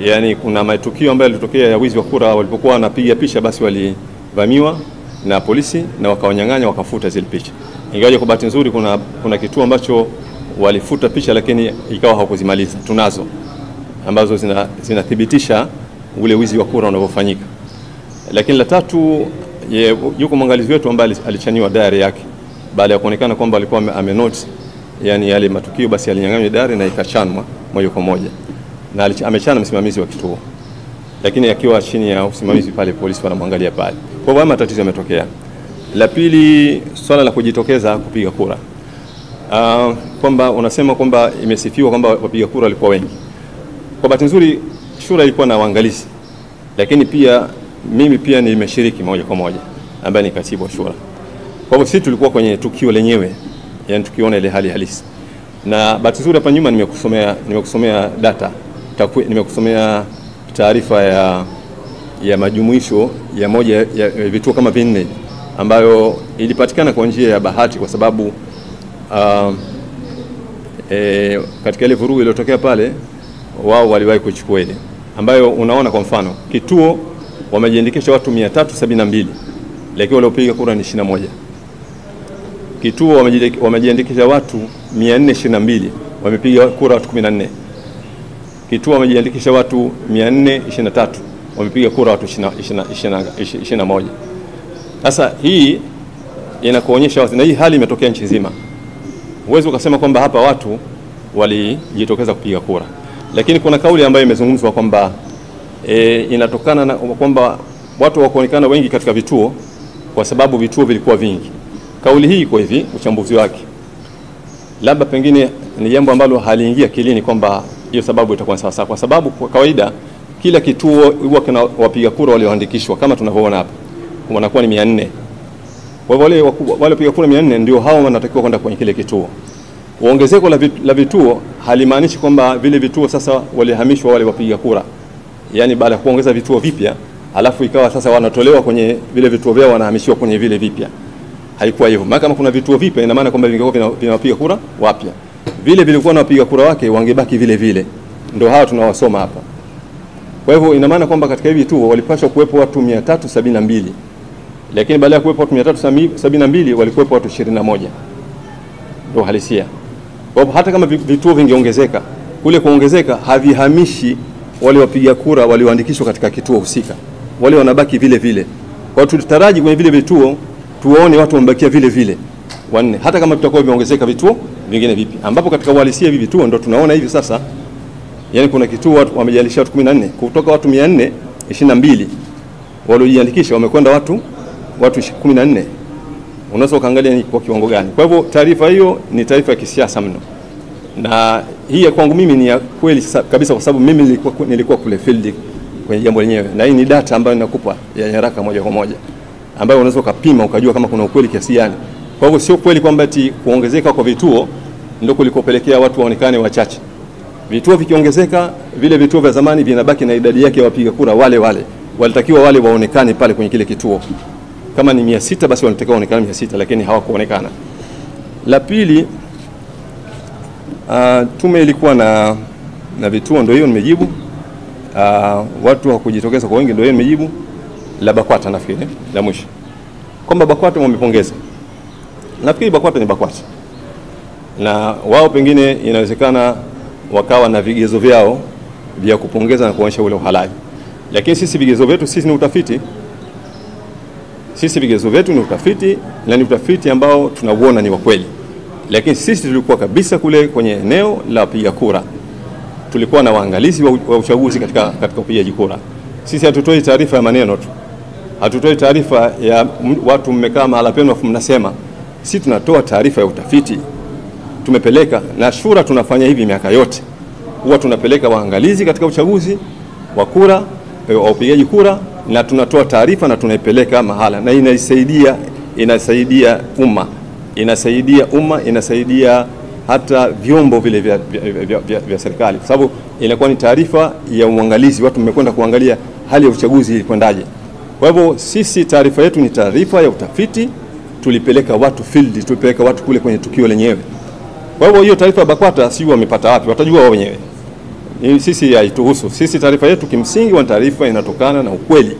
A: Yaani kuna matukio ambayo yalitokea ya wizi wa kura, walipokuwa wanapiga picha basi walivamiwa na polisi na wakawanyang'anya, wakafuta zile picha. Ingawa kwa bahati nzuri kuna kituo ambacho walifuta picha lakini ikawa hawakuzimaliza. Tunazo ambazo zinathibitisha ule wizi wa kura unavyofanyika. Lakini la tatu, yuko mwangalizi wetu ambaye alichaniwa diary yake baada ya kuonekana kwamba alikuwa amenote yani yale matukio, basi alinyang'anywa diary na ikachanwa moja kwa moja, na amechana msimamizi wa kituo, lakini akiwa chini ya usimamizi pale polisi wanamwangalia pale. Kwa hivyo matatizo yametokea. La pili, swala la kujitokeza kupiga kura. Kwamba unasema kwamba imesifiwa kwamba wapiga kura walikuwa wengi. Kwa bahati nzuri shura ilikuwa na waangalizi, lakini pia mimi pia nimeshiriki moja kwa moja ambaye ni katibu wa shura. Kwa hivyo sisi tulikuwa kwenye tukio lenyewe, yani tukiona ile hali halisi. Na bahati nzuri hapa nyuma nimekusomea data, nimekusomea taarifa ya majumuisho ya moja ya vituo kama 4 ambayo ilipatikana kwa njia ya bahati, kwa sababu katika ile vurugu iliyotokea pale wao waliwahi kuchukua ile, ambayo unaona kwa mfano kituo wamejiandikisha watu 372 lakini waliopiga kura ni 21. Kituo wamejiandikisha watu 422 wamepiga kura watu 14. Kituo wamejiandikisha watu 423 wamepiga kura watu 21. Sasa hii inakuonyesha wazi, na hii hali imetokea nchi nzima. Huwezi ukasema kwamba hapa watu walijitokeza kupiga kura, lakini kuna kauli ambayo imezungumzwa kwamba inatokana na kwamba watu wakuonekana wengi katika vituo kwa sababu vituo vilikuwa vingi. Kauli hii iko hivi, uchambuzi wake labda pengine ni jambo ambalo haliingia kilini kwamba hiyo sababu itakuwa sawa, kwa sababu kwa kawaida kila kituo huwa kina wapiga kura walioandikishwa kama tunavyoona hapa, wanakuwa ni 400. Kwa hivyo wale wapiga kura 400 ndio hao wanatakiwa kwenda kwenye kile kituo. Ongezeko la vituo halimaanishi kwamba vile vituo sasa walihamishwa wale wapiga kura, yani baada ya kuongeza vituo vipya alafu ikawa sasa wanatolewa kwenye vile vituo vyao wanahamishiwa kwenye vile vipya. Haikuwa hivyo. Maana kama kuna vituo vipya ina maana kwamba vingekuwa vinawapiga kura wapya. Vile vilikuwa na wapiga kura wake wangebaki vile vile. Ndio hao tunawasoma hapa. Kwa hivyo ina maana kwamba katika hivi vituo walipaswa kuwepo watu 372 lakini baada ya kuwepo watu 372 walikuwepo watu 21. Ndio halisia. Kwa hivyo hata kama vituo vingeongezeka, kule kuongezeka havihamishi wale wapiga kura walioandikishwa katika kituo husika, wale wanabaki vile vile. Kwa hiyo tutaraji kwenye vile vituo tuone watu wamebakia vile vile wanne, hata kama tutakuwa vimeongezeka vituo vingine vipi, ambapo katika uhalisia hivi vituo ndio tunaona hivi sasa. Yani kuna kituo watu wamejalisha watu 14 kutoka watu 422 waliojiandikisha wamekwenda watu 14. Unaweza kaangalia ni kwa kiwango gani. Kwa hivyo taarifa hiyo ni taarifa ya kisiasa mno, na hii kwangu mimi ni ya kweli kabisa, kwa sababu mimi nilikuwa kule field kwenye jambo lenyewe, na hii ni data ambayo ninakupa ya nyaraka moja kwa moja ambayo unaweza kupima ukajua kama kuna ukweli kiasi gani. Kwa hivyo sio kweli kwamba eti kuongezeka kwa vituo ndio kulikopelekea watu waonekane wachache. Vituo vikiongezeka, vile vituo vya zamani vinabaki na idadi yake ya wapiga kura wale wale. Walitakiwa wale waonekane pale kwenye kile kituo. Kama ni 600 basi wanatakiwa waonekane 600, lakini hawakuonekana. La pili, tume ilikuwa na vituo, ndio hiyo nimejibu. Watu hawakujitokeza kwa wengi, ndio hiyo nimejibu. La BAKWATA nafikiri la mwisho, kwamba BAKWATA wamepongeza. Nafikiri BAKWATA ni BAKWATA, na wao pengine inawezekana wakawa na vigezo vyao vya kupongeza na kuonyesha ule uhalali, lakini sisi vigezo vyetu sisi ni utafiti. Sisi vigezo vyetu ni utafiti, na ni utafiti ambao tunauona ni wa kweli. Lakini sisi tulikuwa kabisa kule kwenye eneo la wapiga kura, tulikuwa na waangalizi wa uchaguzi katika upigaji kura. Sisi hatutoi taarifa ya maneno tu, hatutoi taarifa ya watu mmekaa mahala penu afu mnasema. Sisi tunatoa taarifa ya utafiti. Tumepeleka, na shura tunafanya hivi miaka yote, huwa tunapeleka waangalizi katika uchaguzi wa kura, wa upigaji kura, na tunatoa taarifa na tunaipeleka mahala, na inasaidia umma, inasaidia hata vyombo vile vya serikali, kwa sababu inakuwa ni taarifa ya uangalizi. Watu mmekwenda kuangalia hali ya uchaguzi ilikwendaje. Kwa hivyo sisi taarifa yetu ni taarifa ya utafiti, tulipeleka watu field, tulipeleka watu kule kwenye tukio lenyewe. Kwa hivyo hiyo taarifa ya BAKWATA si wamepata wapi, watajua wao wenyewe. Sisi haituhusu. Sisi taarifa yetu kimsingi ni taarifa inatokana na ukweli.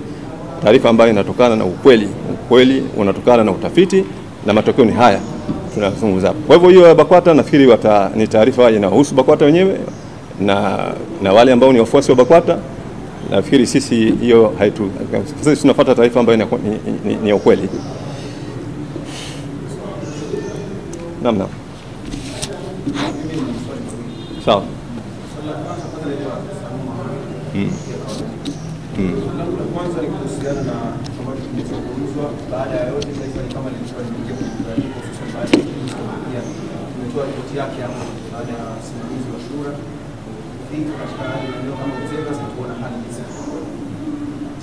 A: Taarifa ambayo inatokana na ukweli. Ukweli unatokana na utafiti, na matokeo ni haya tunazungumza. Kwa hivyo hiyo ya BAKWATA nafikiri ni taarifa inahusu BAKWATA wenyewe na wale ambao ni wafuasi wa BAKWATA. Nafikiri sisi hiyo sisi tunafuata taarifa ambayo ni ya ukweli. Naam. Sawa.
C: Kwanza ni kuhusiana na ambacho kimezungumzwa baada ya yote. Taifa kama lilikuwa limeingia kwenye mabadiliko, hususan baada ya pia tumetoa ripoti yake hapo baada ya usimamizi wa shura kufika katika hali eneo kama Uzenga na kuona hali hizi.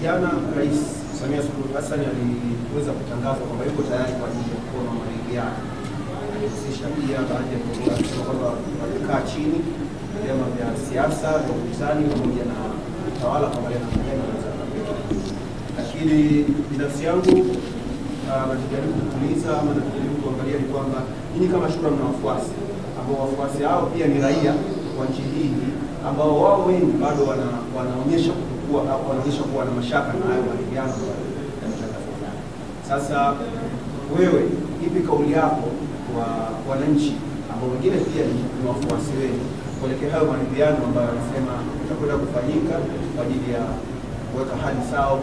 C: Jana Rais Samia Suluhu Hassan aliweza kutangaza kwamba yuko tayari kwa ajili ya kuona maridhiano. Alihusisha pia baadhi ya viongozi kwamba walikaa chini vyama vya siasa na upinzani pamoja na utawala pamoja na maneno. Lakini binafsi yangu najaribu kuuliza ama najaribu kuangalia ni kwamba nyinyi kama shura mna wafuasi ambao wafuasi hao pia ni raia wa nchi hii ambao wao wengi bado wanaonyesha kuwa na mashaka na hayo maridhiano ya mchakato. Sasa wewe, ipi kauli yako kwa wananchi ambao wengine pia ni wafuasi wenu kuelekea hayo maridhiano ambayo wanasema yatakwenda kufanyika kwa ajili ya kuweka hali sawa,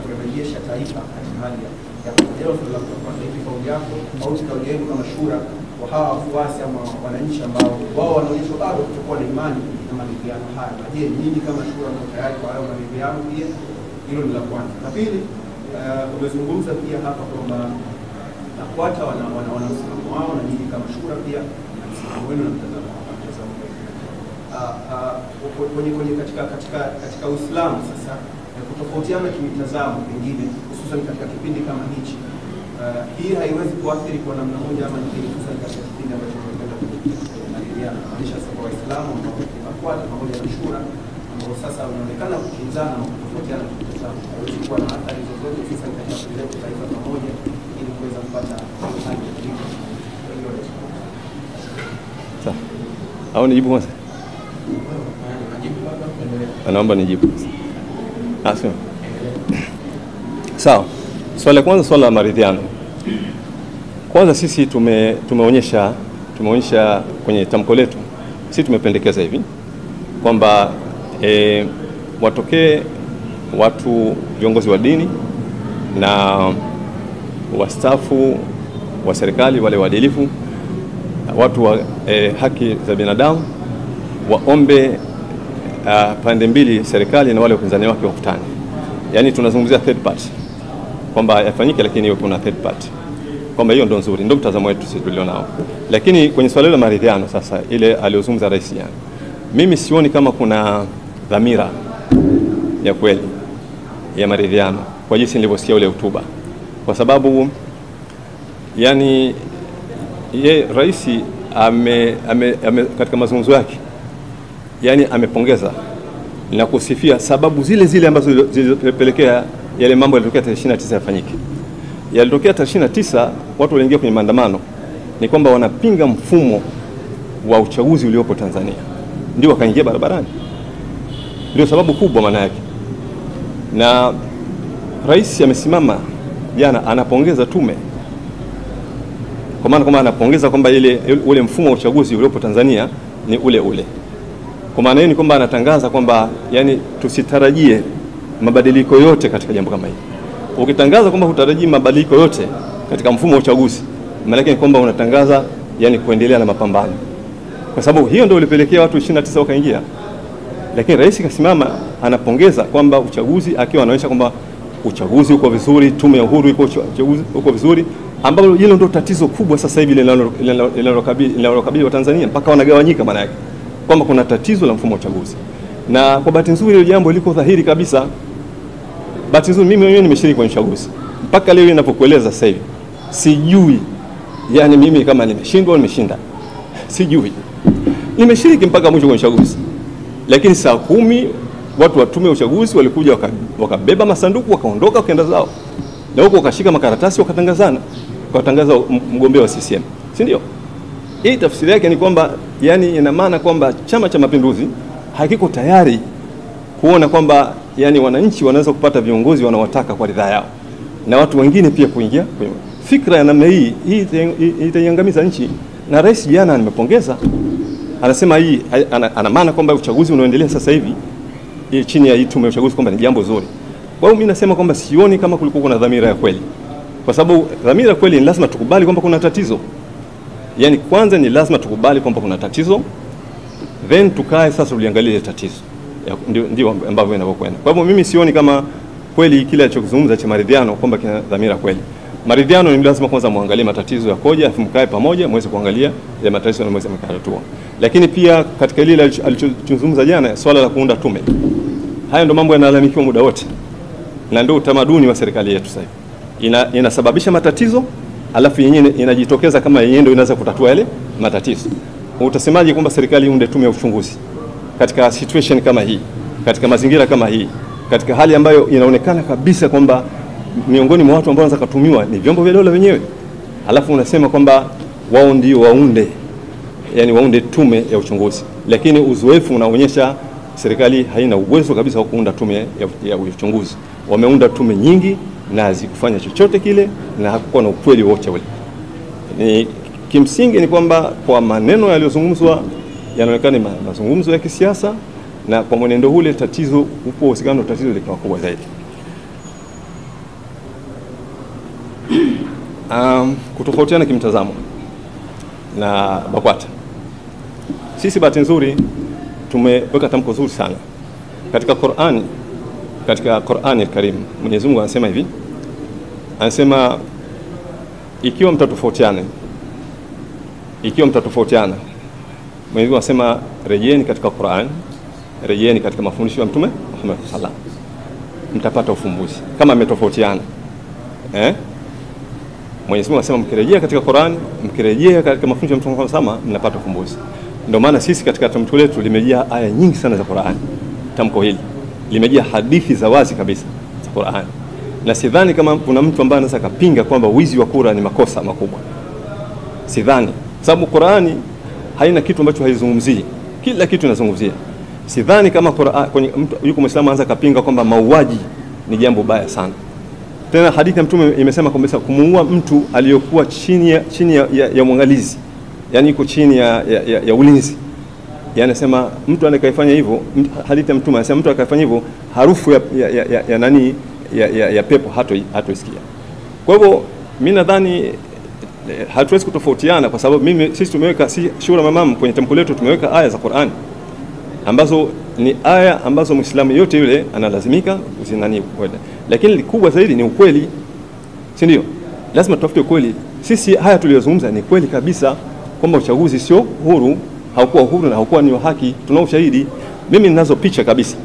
C: kurejesha taifa katika hali ya maendeleo? Ipi kauli yako au kauli yenu kama shura kwa hawa wafuasi ama wananchi ambao wao wanaonyesha bado kutokuwa na imani na maridhiano haya? Na je, nyinyi kama shura mko tayari kwa hayo maridhiano pia? Hilo ni la kwanza. La pili, umezungumza pia hapa kwamba BAKWATA wana msimamo wao na nyinyi kama shura pia na msimamo wenu na mtazamo kwenye katika Uislamu. Sasa kutofautiana kimitazamo pengine hususan katika kipindi kama hichi, hii haiwezi kuathiri kwa namna moja ama nyingine, hususan katika kipindi ambacho tunakwenda kuridhiana. Maanisha sasa Waislamu ambao ni BAKWATA pamoja na shura ambao sasa wanaonekana kukinzana na kutofautiana kimitazamo, haiwezi kuwa na athari zozote, hususan katika kuleta taifa pamoja ili kuweza kupata hali ya kilimo.
A: Sawa. Au nijibu kwanza? Naomba nijibu. Sawa. Swali la kwanza, swala la maridhiano. Kwanza sisi tumeonyesha kwenye tamko letu, sisi tumependekeza hivi kwamba watokee watu viongozi wa dini na wastaafu wa serikali, wale waadilifu, watu wa haki za binadamu, waombe pande mbili, serikali na wale wapinzani wake wakutane. Yani tunazungumzia third party, kwamba yafanyike lakini hiyo kuna third party, kwamba hiyo ndio nzuri, ndio mtazamo wetu sisi tulionao. Lakini kwenye swala la maridhiano sasa, ile aliyozungumza rais yani, mimi sioni kama kuna dhamira ya kweli ya maridhiano kwa jinsi nilivyosikia ule hotuba, kwa sababu yani rais katika mazungumzo yake yani amepongeza na kusifia sababu zile ambazo zilipelekea yale mambo yalitokea tarehe 29 yafanyike. Yalitokea tarehe 29, watu waliingia kwenye maandamano, ni kwamba wanapinga mfumo wa uchaguzi uliopo Tanzania, ndio wakaingia barabarani, ndio sababu kubwa maana yake. Na rais amesimama jana anapongeza tume, kwa maana kwamba anapongeza kwamba ule mfumo wa uchaguzi uliopo Tanzania ni ule. Kwa maana hiyo ni kwamba anatangaza kwamba yani tusitarajie mabadiliko yote katika jambo kama hili. Ukitangaza kwamba hutarajii mabadiliko yote katika mfumo wa uchaguzi, maana yake ni kwamba unatangaza yani kuendelea na mapambano, kwa sababu hiyo ndio ilipelekea watu 29 wakaingia. Lakini rais kasimama anapongeza kwamba uchaguzi, akiwa anaonyesha kwamba uchaguzi uko vizuri, tume ya uhuru uko vizuri, ambalo hilo ndio tatizo kubwa sasa hivi linalokabili wa Tanzania mpaka wanagawanyika, maana yake kwamba kuna tatizo la mfumo wa uchaguzi. Na kwa bahati nzuri hilo jambo liko dhahiri kabisa. Bahati nzuri mimi mwenyewe nimeshiriki kwenye uchaguzi. Mpaka leo ninapokueleza sasa hivi sijui yani mimi kama nimeshindwa au nimeshinda. Sijui. Nimeshiriki mpaka mwisho kwenye uchaguzi. Lakini saa 10 watu wa tume ya uchaguzi walikuja wakabeba masanduku wakaondoka wakaenda zao. Na huko wakashika makaratasi wakatangaza mgombea wa CCM. Si ndio? Hii tafsiri yake ni kwamba yani ina maana kwamba Chama cha Mapinduzi hakiko tayari kuona kwamba yani wananchi wanaweza kupata viongozi wanaowataka kwa ridhaa yao, na watu wengine pia kuingia kwenye fikra ya namna hii itaiangamiza nchi. Na rais jana nimepongeza, anasema hii ana maana kwamba uchaguzi unaoendelea sasa hivi chini ya hii tume ya uchaguzi kwamba ni jambo zuri. Kwa hiyo mimi nasema kwamba sioni kama kulikuwa kuna dhamira ya kweli, kwa sababu dhamira kweli ni lazima tukubali kwamba kuna tatizo. Yani kwanza ni lazima tukubali kwamba kuna tatizo, then tukae sasa tuliangalie tatizo. Ndio ambavyo inavyokwenda. Kwa hivyo mimi sioni kama kweli kile alichozungumza cha maridhiano kwamba kina dhamira kweli. Maridhiano ni lazima kwanza muangalie matatizo yakoje, afu mkae pamoja muweze kuangalia ile matatizo na muweze mkatatua. Lakini pia katika ile alichozungumza jana, swala la kuunda tume, haya ndio mambo yanalalamikiwa muda wote, na ndio utamaduni wa serikali yetu sasa hivi. Inasababisha matatizo, alafu yenyewe inajitokeza kama yenyewe ndio inaweza kutatua yale matatizo. Utasemaje kwamba serikali iunde tume ya uchunguzi katika situation kama hii, katika mazingira kama hii, katika hali ambayo inaonekana kabisa kwamba miongoni mwa watu ambao wanaweza kutumiwa ni vyombo vya dola wenyewe, alafu unasema kwamba wao ndio waunde tume ya uchunguzi, lakini uzoefu unaonyesha serikali haina uwezo kabisa wa kuunda tume ya uchunguzi. Wameunda tume nyingi na hazikufanya chochote kile, na hakukuwa na ukweli wote ule. Ni kimsingi ni kwamba kwa maneno yaliyozungumzwa yanaonekana mazungumzo ya kisiasa, na kwa mwenendo ule tatizo upo uhusiano, tatizo likawa kubwa zaidi. Kutofautiana kimtazamo na BAKWATA. Sisi bahati nzuri tumeweka tamko zuri sana katika Qur'ani. Katika Qur'ani al-Karim Mwenyezi Mungu anasema hivi, anasema ikiwa mtatofautiana Mwenyezi Mungu anasema rejeeni katika Qur'an, rejeeni katika mafundisho ya Mtume Muhammad sallallahu, mtapata ufumbuzi kama mmetofautiana. Mwenyezi Mungu anasema mkirejea katika Qur'an, mkirejea katika mafundisho ya Mtume Muhammad sallallahu, mnapata ufumbuzi. Ndio maana sisi katika tamko letu limejaa aya nyingi sana za Qur'an. Tamko hili limejaa hadithi za wazi kabisa za Qur'an. Na sidhani kama kuna mtu ambaye anaweza kupinga kwamba wizi wa kura ni makosa makubwa. Sidhani. Sababu Qur'ani haina kitu ambacho haizungumzii. Kila kitu inazungumzia. Sidhani kama Qur'an yuko Muislamu anaweza kupinga kwamba mauaji ni jambo baya sana. Tena hadithi ya Mtume imesema kwamba kumuua mtu aliyokuwa chini ya mwangalizi, yani yuko chini ya ulinzi. Yani sema mtu anayefanya hivyo, hadithi ya Mtume anasema mtu akifanya hivyo harufu ya pepo hatoisikia. Kwa hivyo mimi nadhani hatuwezi kutofautiana, kwa sababu sisi tumeweka shura mamam kwenye tamko letu, tumeweka aya za Qur'an ambazo ni aya ambazo Muislamu yote yule analazimika kuzinani kwenda. Lakini kubwa zaidi ni ukweli, si ndio? Lazima tutafute ukweli. Sisi haya tuliyozungumza ni kweli kabisa kwamba uchaguzi sio huru, haukuwa huru na haukuwa ni haki. Tuna ushahidi. Mimi ninazo picha kabisa,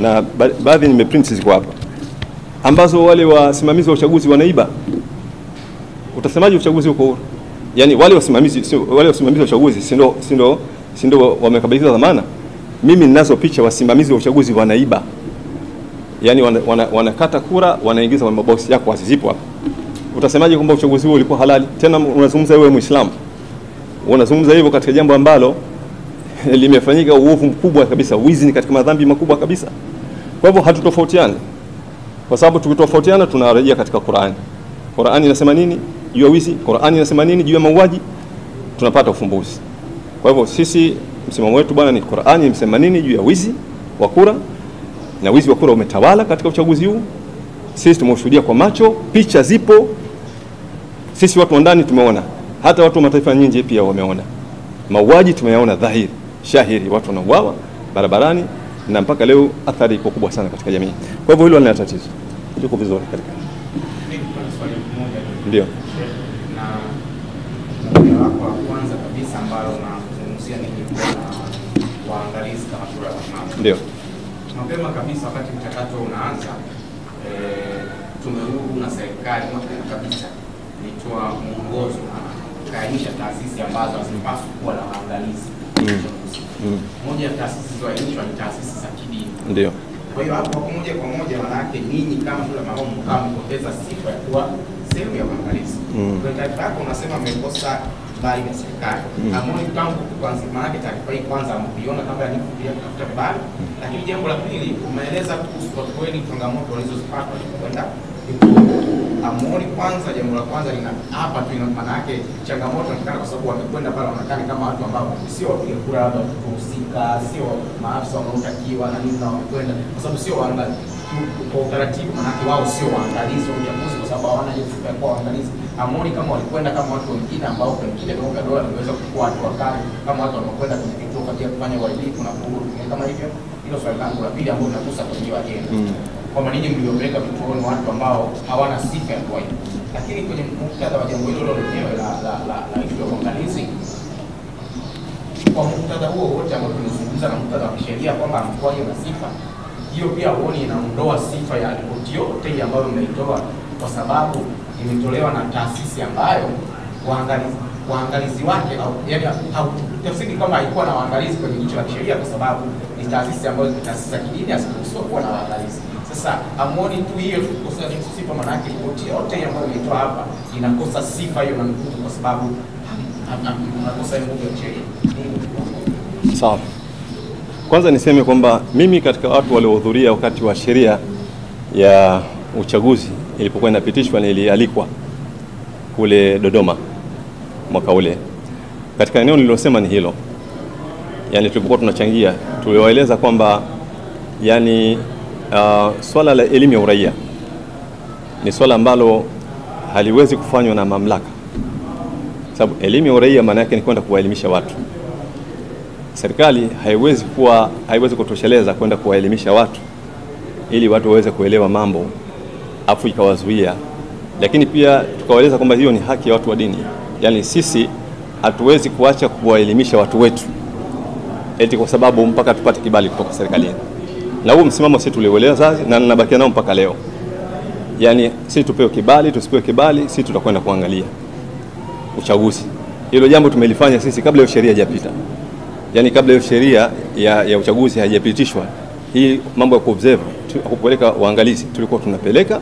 A: na baadhi nimeprint ziko hapa, ambazo wale wasimamizi wa uchaguzi wanaiba. Utasemaje uchaguzi uko huru? Yani wale wasimamizi wa uchaguzi si ndio wamekabidhiwa dhamana? Mimi ninazo picha wasimamizi wa uchaguzi wanaiba. Yani wanakata kura, wanaingiza kwenye maboksi yako, hazipo hapa. Utasemaje kwamba uchaguzi huo ulikuwa halali? Tena unazungumza wewe Muislamu. Unazungumza hivyo katika jambo ambalo limefanyika uovu mkubwa kabisa. Wizi ni katika madhambi makubwa kabisa. Kwa hivyo hatutofautiani. Kwa sababu tukitofautiana tunarejea katika Qur'ani. Qur'ani inasema nini juu ya wizi? Qur'ani inasema nini juu ya mauaji? Tunapata ufumbuzi. Kwa hivyo sisi msimamo wetu bwana ni Qur'ani imesema nini juu ya wizi wa kura, na wizi wa kura umetawala katika uchaguzi huu. Sisi tumeshuhudia kwa macho, picha zipo. Sisi watu wa ndani tumeona, hata watu wa mataifa nje pia wameona. Mauaji tumeyaona dhahiri, shahiri, watu wanauawa barabarani, na mpaka leo athari iko kubwa sana katika jamii. Kwa hivyo hilo lina tatizo. Tuko vizuri katika. Ndio.
B: Na moja wako wa kwanza kabisa ambalo unazungumzia ni waangalizi kama shura ya mambo.
A: Ndio.
B: Mapema kabisa wakati mchakato unaanza, tume huru na serikali mapema kabisa ilitoa mwongozo na kainisha taasisi ambazo hazipaswi kuwa na waangalizi. Moja ya taasisi zilizoainishwa ni taasisi za kidini.
A: Ndio.
B: Kwa hiyo hapo moja kwa moja manake ninyi kama shura ya mambo mmepoteza sifa ya kuwa sehemu ya waangalizi. Kwa taarifa yako unasema mmekosa bali ya serikali. Amoni tangu kwanza maana taarifa hii kwanza mliona kabla ya kuja kutafuta bali. Lakini jambo la pili umeeleza kuhusu kwa kweli changamoto walizozipata kwenda Amoni kwanza, jambo la kwanza lina hapa tu ina maana yake changamoto inaonekana kwa sababu wamekwenda pale wanaonekana kama watu ambao sio wapiga kura, labda kuhusika, sio maafisa wanaotakiwa na nini, na wamekwenda kwa sababu sio waangalizi kwa utaratibu, maana yake wao sio waangalizi wa uchaguzi kwa sababu hawana hiyo sifa ya kuwa waangalizi. Amoni kama walikwenda kama watu wengine ambao pengine kwa dola wangeweza kuchukua watu wakali kama watu wanaokwenda kwenye kituo kwa ajili ya kufanya uhalifu na kuhuru kama hivyo. Hilo swali langu la pili ambalo linagusa kwenye hiyo ajenda. Kwamba ninyi mliopeleka vituoni watu ambao hawana sifa ya kuwa hivyo. Lakini kwenye muktadha wa jambo hilo lenyewe la ishu ya uangalizi, kwa muktadha huo wote ambao tunazungumza na muktadha wa kisheria kwamba mkoa hiyo na sifa, hiyo pia huoni inaondoa sifa ya ripoti yote ambayo mnaitoa, kwa sababu imetolewa na taasisi ambayo waangalizi wake au yani tafsiri kama haikuwa na waangalizi kwenye jicho la kisheria, kwa sababu ni taasisi ambazo ni taasisi za kidini asipokuwa kuwa na waangalizi. Sasa amoni tu hiyo kukosa sifa, maana yake ripoti yote ambayo imetoa hapa inakosa sifa hiyo na nguvu, kwa sababu inakosa nguvu ya sheria.
A: Sawa. Kwanza niseme kwamba mimi katika watu waliohudhuria wakati wa sheria ya uchaguzi ilipokuwa inapitishwa, nilialikwa kule Dodoma mwaka ule. Katika eneo nililosema ni hilo. Yani tulipokuwa tunachangia, tuliwaeleza kwamba yani swala la elimu ya uraia ni swala ambalo haliwezi kufanywa na mamlaka. Sababu elimu ya uraia maana yake ni kwenda kuwaelimisha watu. Serikali haiwezi kutosheleza kwenda kuwaelimisha watu ili watu waweze kuelewa mambo afu ikawazuia. Lakini pia tukawaeleza kwamba hiyo ni haki ya watu wa dini. Yani sisi hatuwezi kuacha kuwaelimisha watu wetu eti kwa sababu mpaka tupate kibali kutoka serikalini. Na huo msimamo sisi tuliueleza na ninabakia nao mpaka leo. Yani sisi tupewe kibali, tusipewe kibali, sisi tutakwenda kuangalia uchaguzi. Hilo jambo tumelifanya sisi kabla ya sheria haijapita. Yani kabla ya sheria ya uchaguzi haijapitishwa, hii mambo ya kuobserve, kupeleka waangalizi tulikuwa tunapeleka,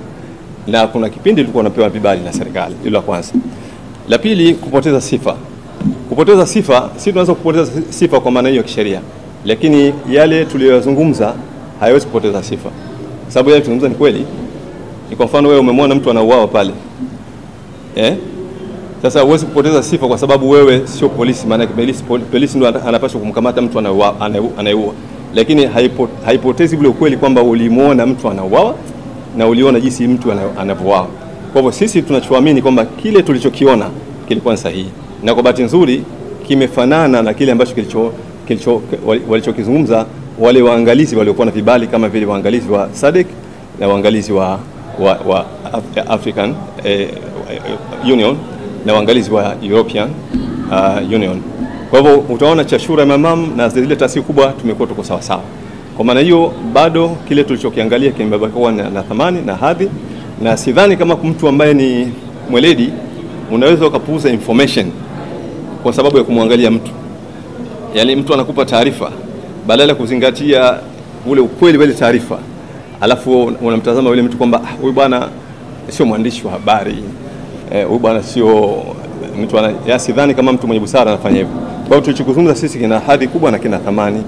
A: na kuna kipindi tulikuwa tunapewa vibali na serikali. Hilo la kwanza. La pili, kupoteza sifa. Kupoteza sifa, sisi tunaweza kupoteza sifa kwa maana hiyo ya kisheria, lakini yale tuliyozungumza hayawezi kupoteza sifa. Sababu yale tunazungumza ni kweli. Ni kwa mfano wewe umemwona mtu anauawa pale, sasa huwezi kupoteza sifa kwa sababu wewe sio polisi. Maana polisi ndio anapaswa kumkamata mtu anayeua, lakini haipotezi ule ukweli kwamba ulimuona mtu anauawa na uliona jinsi mtu anavyouawa. Kwa hivyo sisi tunachoamini kwamba kile tulichokiona kilikuwa sahihi, na kwa bahati nzuri kimefanana na kile ambacho walichokizungumza wale waangalizi waliokuwa na vibali kama vile waangalizi wa SADC na waangalizi wa African Union na waangalizi wa European Union. Kwa hivyo utaona cha Shura ya Imam na zile taasisi kubwa tumekuwa tuko sawa sawa. Kwa maana hiyo bado kile tulichokiangalia kimebaki na thamani na hadhi, na sidhani kama mtu ambaye ni mweledi unaweza ukapuuza information kwa sababu ya kumwangalia mtu. Yaani mtu anakupa taarifa badala ya kuzingatia ule ukweli wa ile taarifa, alafu unamtazama yule mtu kwamba huyu bwana sio mwandishi wa habari, huyu bwana sio mtu sidhani kama mtu mwenye busara anafanya hivyo. Kwa hiyo tulichokuzungumza sisi kina hadhi kubwa na kina thamani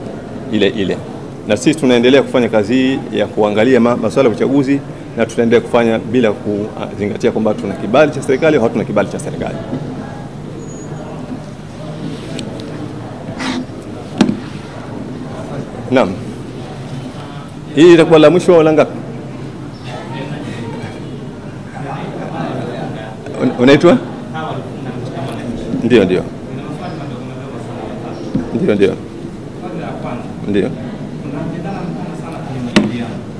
A: ile, na sisi tunaendelea kufanya kazi ya kuangalia masuala ya uchaguzi, na tutaendelea kufanya bila kuzingatia kwamba tuna kibali cha serikali au hatuna kibali cha serikali. Naam. Hii itakuwa la mwisho au la ngapi? Unaitwa? Ndio. Ndio.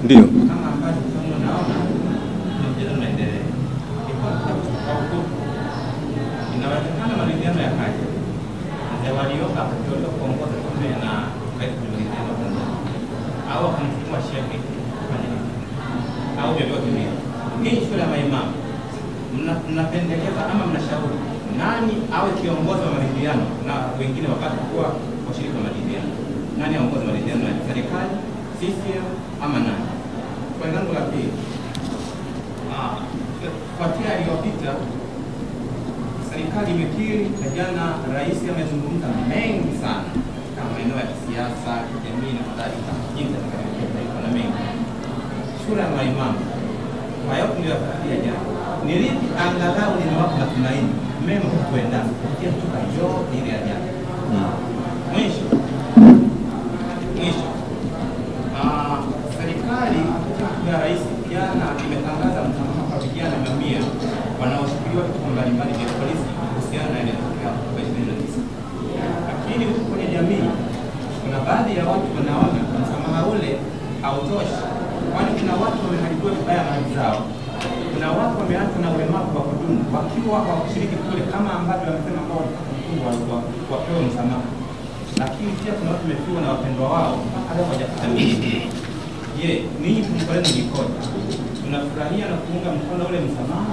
A: Ndio.
D: Mnapendekeza ama mnashauri nani awe kiongozi wa maridhiano na wengine wakati kuwa washiriki wa maridhiano? Nani aongoze maridhiano, na serikali, CCM ama nani? Kwa langu la pili, kufuatia iliyopita serikali imekiri, jana rais amezungumza mengi sana kama maeneo ya kisiasa, kijamii na kadhalika, jinsi atakavyokuwa na mengi. Shura ya Maimamu kwa hiyo ndio yafuatia jana, ni lipi angalau linawapa matumaini mema kuendana kufikia kutoka yote ile ya jana? Mwisho serikali ya rais jana imetangaza msamaha kwa vijana 100 wanaoshikiliwa katika mbalimbali vya polisi kuhusiana na yaliyotokea kwa 29. Lakini huko kwenye jamii kuna baadhi ya watu wanaona msamaha ule hautoshi, kwani kuna watu wameharibiwa vibaya mali zao, kuna watu wameachwa na ulemavu wa kudumu wakiwa hawakushiriki kule kama ambavyo wamesema kwa wapewe msamaha, lakini pia kuna watu wamefiwa na wapendwa wao mpaka leo hawajapata msamaha. Je, ninyi mkoleni mikoja tunafurahia na kuunga mkono ule msamaha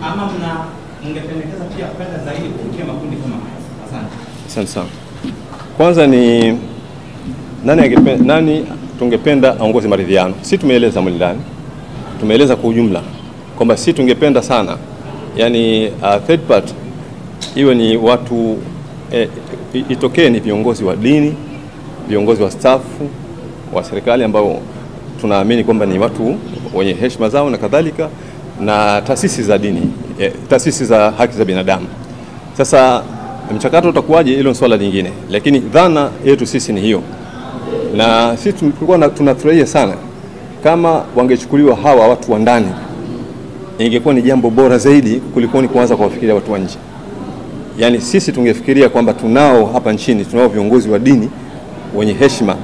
D: ama mngependekeza pia kwenda zaidi kufikia makundi kama haya? Asante
A: sana. Kwanza ni nani tungependa aongoze maridhiano? Sisi tumeeleza mlindani, tumeeleza kwa ujumla kwamba sisi tungependa sana yani third party iwe ni watu itokee ni viongozi wa dini, viongozi wa stafu wa serikali ambao tunaamini kwamba ni watu wenye heshima zao na kadhalika, na taasisi za dini, taasisi za haki za binadamu. Sasa mchakato utakuwaje, hilo ni swala lingine, lakini dhana yetu sisi ni hiyo, na sisi tulikuwa tunafurahia sana kama wangechukuliwa hawa watu wa ndani. Ingekuwa ni jambo bora zaidi kuliko ni kuanza kuwafikiria watu wa nje. Yani sisi tungefikiria kwamba tunao hapa nchini, tunao viongozi wa dini wenye heshima,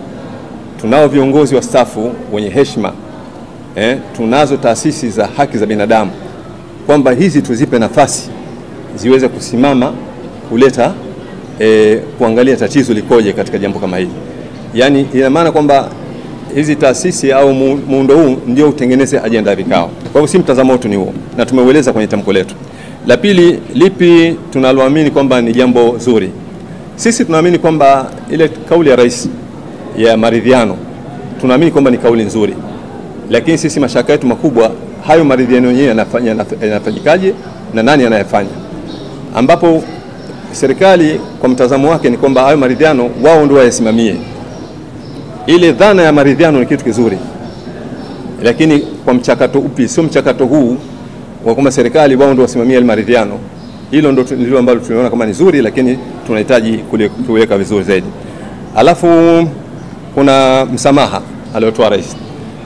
A: tunao viongozi wa stafu wenye heshima, tunazo taasisi za haki za binadamu, kwamba hizi tuzipe nafasi ziweze kusimama kuleta kuangalia tatizo likoje katika jambo kama hili. Yani ina maana kwamba hizi taasisi au muundo huu ndio utengeneze ajenda ya vikao. Kwa hivyo si mtazamo wetu ni huo, na tumeueleza kwenye tamko letu. La pili, lipi tunaloamini kwamba ni jambo zuri? Sisi tunaamini kwamba ile kauli ya rais ya maridhiano, tunaamini kwamba ni kauli nzuri, lakini sisi mashaka yetu makubwa hayo maridhiano yenyewe yanafanyikaje na nani anayefanya, ambapo serikali kwa mtazamo wake ni kwamba hayo maridhiano wao ndio wayasimamie. Ile dhana ya maridhiano ni kitu kizuri, lakini kwa mchakato upi? Sio mchakato huu wa kwamba serikali wao ndio wasimamia ile maridhiano. Hilo ndio ambalo tunaona kama ni zuri, lakini tunahitaji kuweka vizuri zaidi. Alafu kuna msamaha aliotoa rais.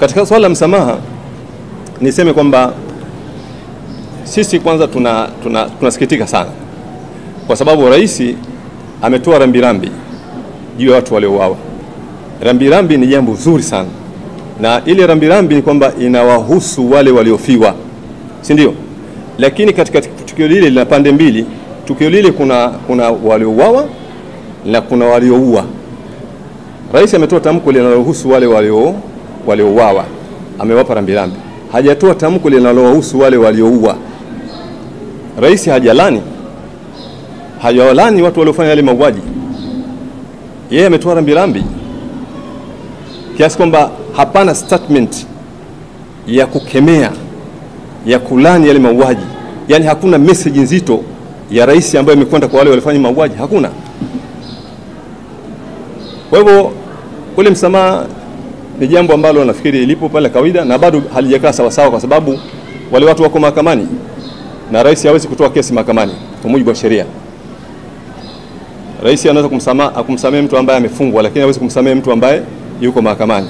A: Katika swala la msamaha niseme kwamba sisi kwanza tunasikitika sana, kwa sababu rais ametoa rambirambi juu ya watu waliouawa. Rambirambi ni jambo zuri sana, na ile rambirambi ni kwamba inawahusu wale waliofiwa, si ndio? Lakini katika tukio lile lina pande mbili. Tukio lile kuna waliouawa na kuna walioua. Rais ametoa tamko linalohusu wale waliouawa, amewapa rambirambi. Hajatoa tamko linalohusu wale walioua. Rais hajawalani watu waliofanya yale mauaji. Yeye ametoa rambirambi, kiasi kwamba hapana statement ya kukemea, ya kulani yale mauaji. Yani hakuna message nzito ya rais ambayo imekwenda kwa wale walifanya mauaji, hakuna. Kwa hivyo ule msamaha ni jambo ambalo nafikiri lipo pale kawaida, na bado halijakaa sawa sawa, kwa sababu wale watu wako mahakamani na rais hawezi kutoa kesi mahakamani kwa mujibu wa sheria. Rais anaweza kumsamehe mtu ambaye amefungwa, lakini hawezi kumsamehe mtu ambaye yuko mahakamani.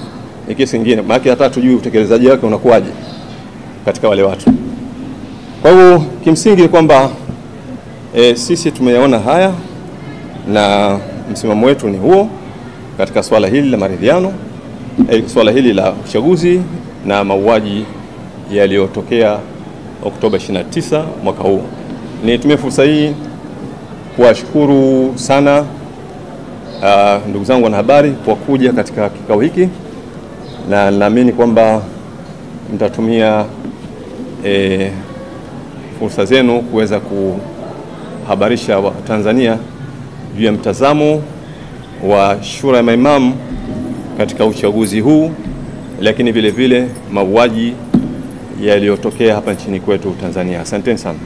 A: Ni kesi nyingine, maana hata tujui utekelezaji wake unakuwaje katika wale watu. Kwa hiyo kimsingi ni kwamba sisi tumeyaona haya na msimamo wetu ni huo katika swala hili la maridhiano, swala hili la uchaguzi na mauaji yaliyotokea Oktoba 29 mwaka huu. Nitumie fursa hii kuwashukuru sana ndugu zangu wanahabari kwa kuja katika kikao hiki, na naamini kwamba mtatumia fursa zenu kuweza kuhabarisha Watanzania juu ya mtazamo wa Shura ya Maimamu katika uchaguzi huu, lakini vile vile mauaji yaliyotokea hapa nchini kwetu Tanzania. Asanteni sana.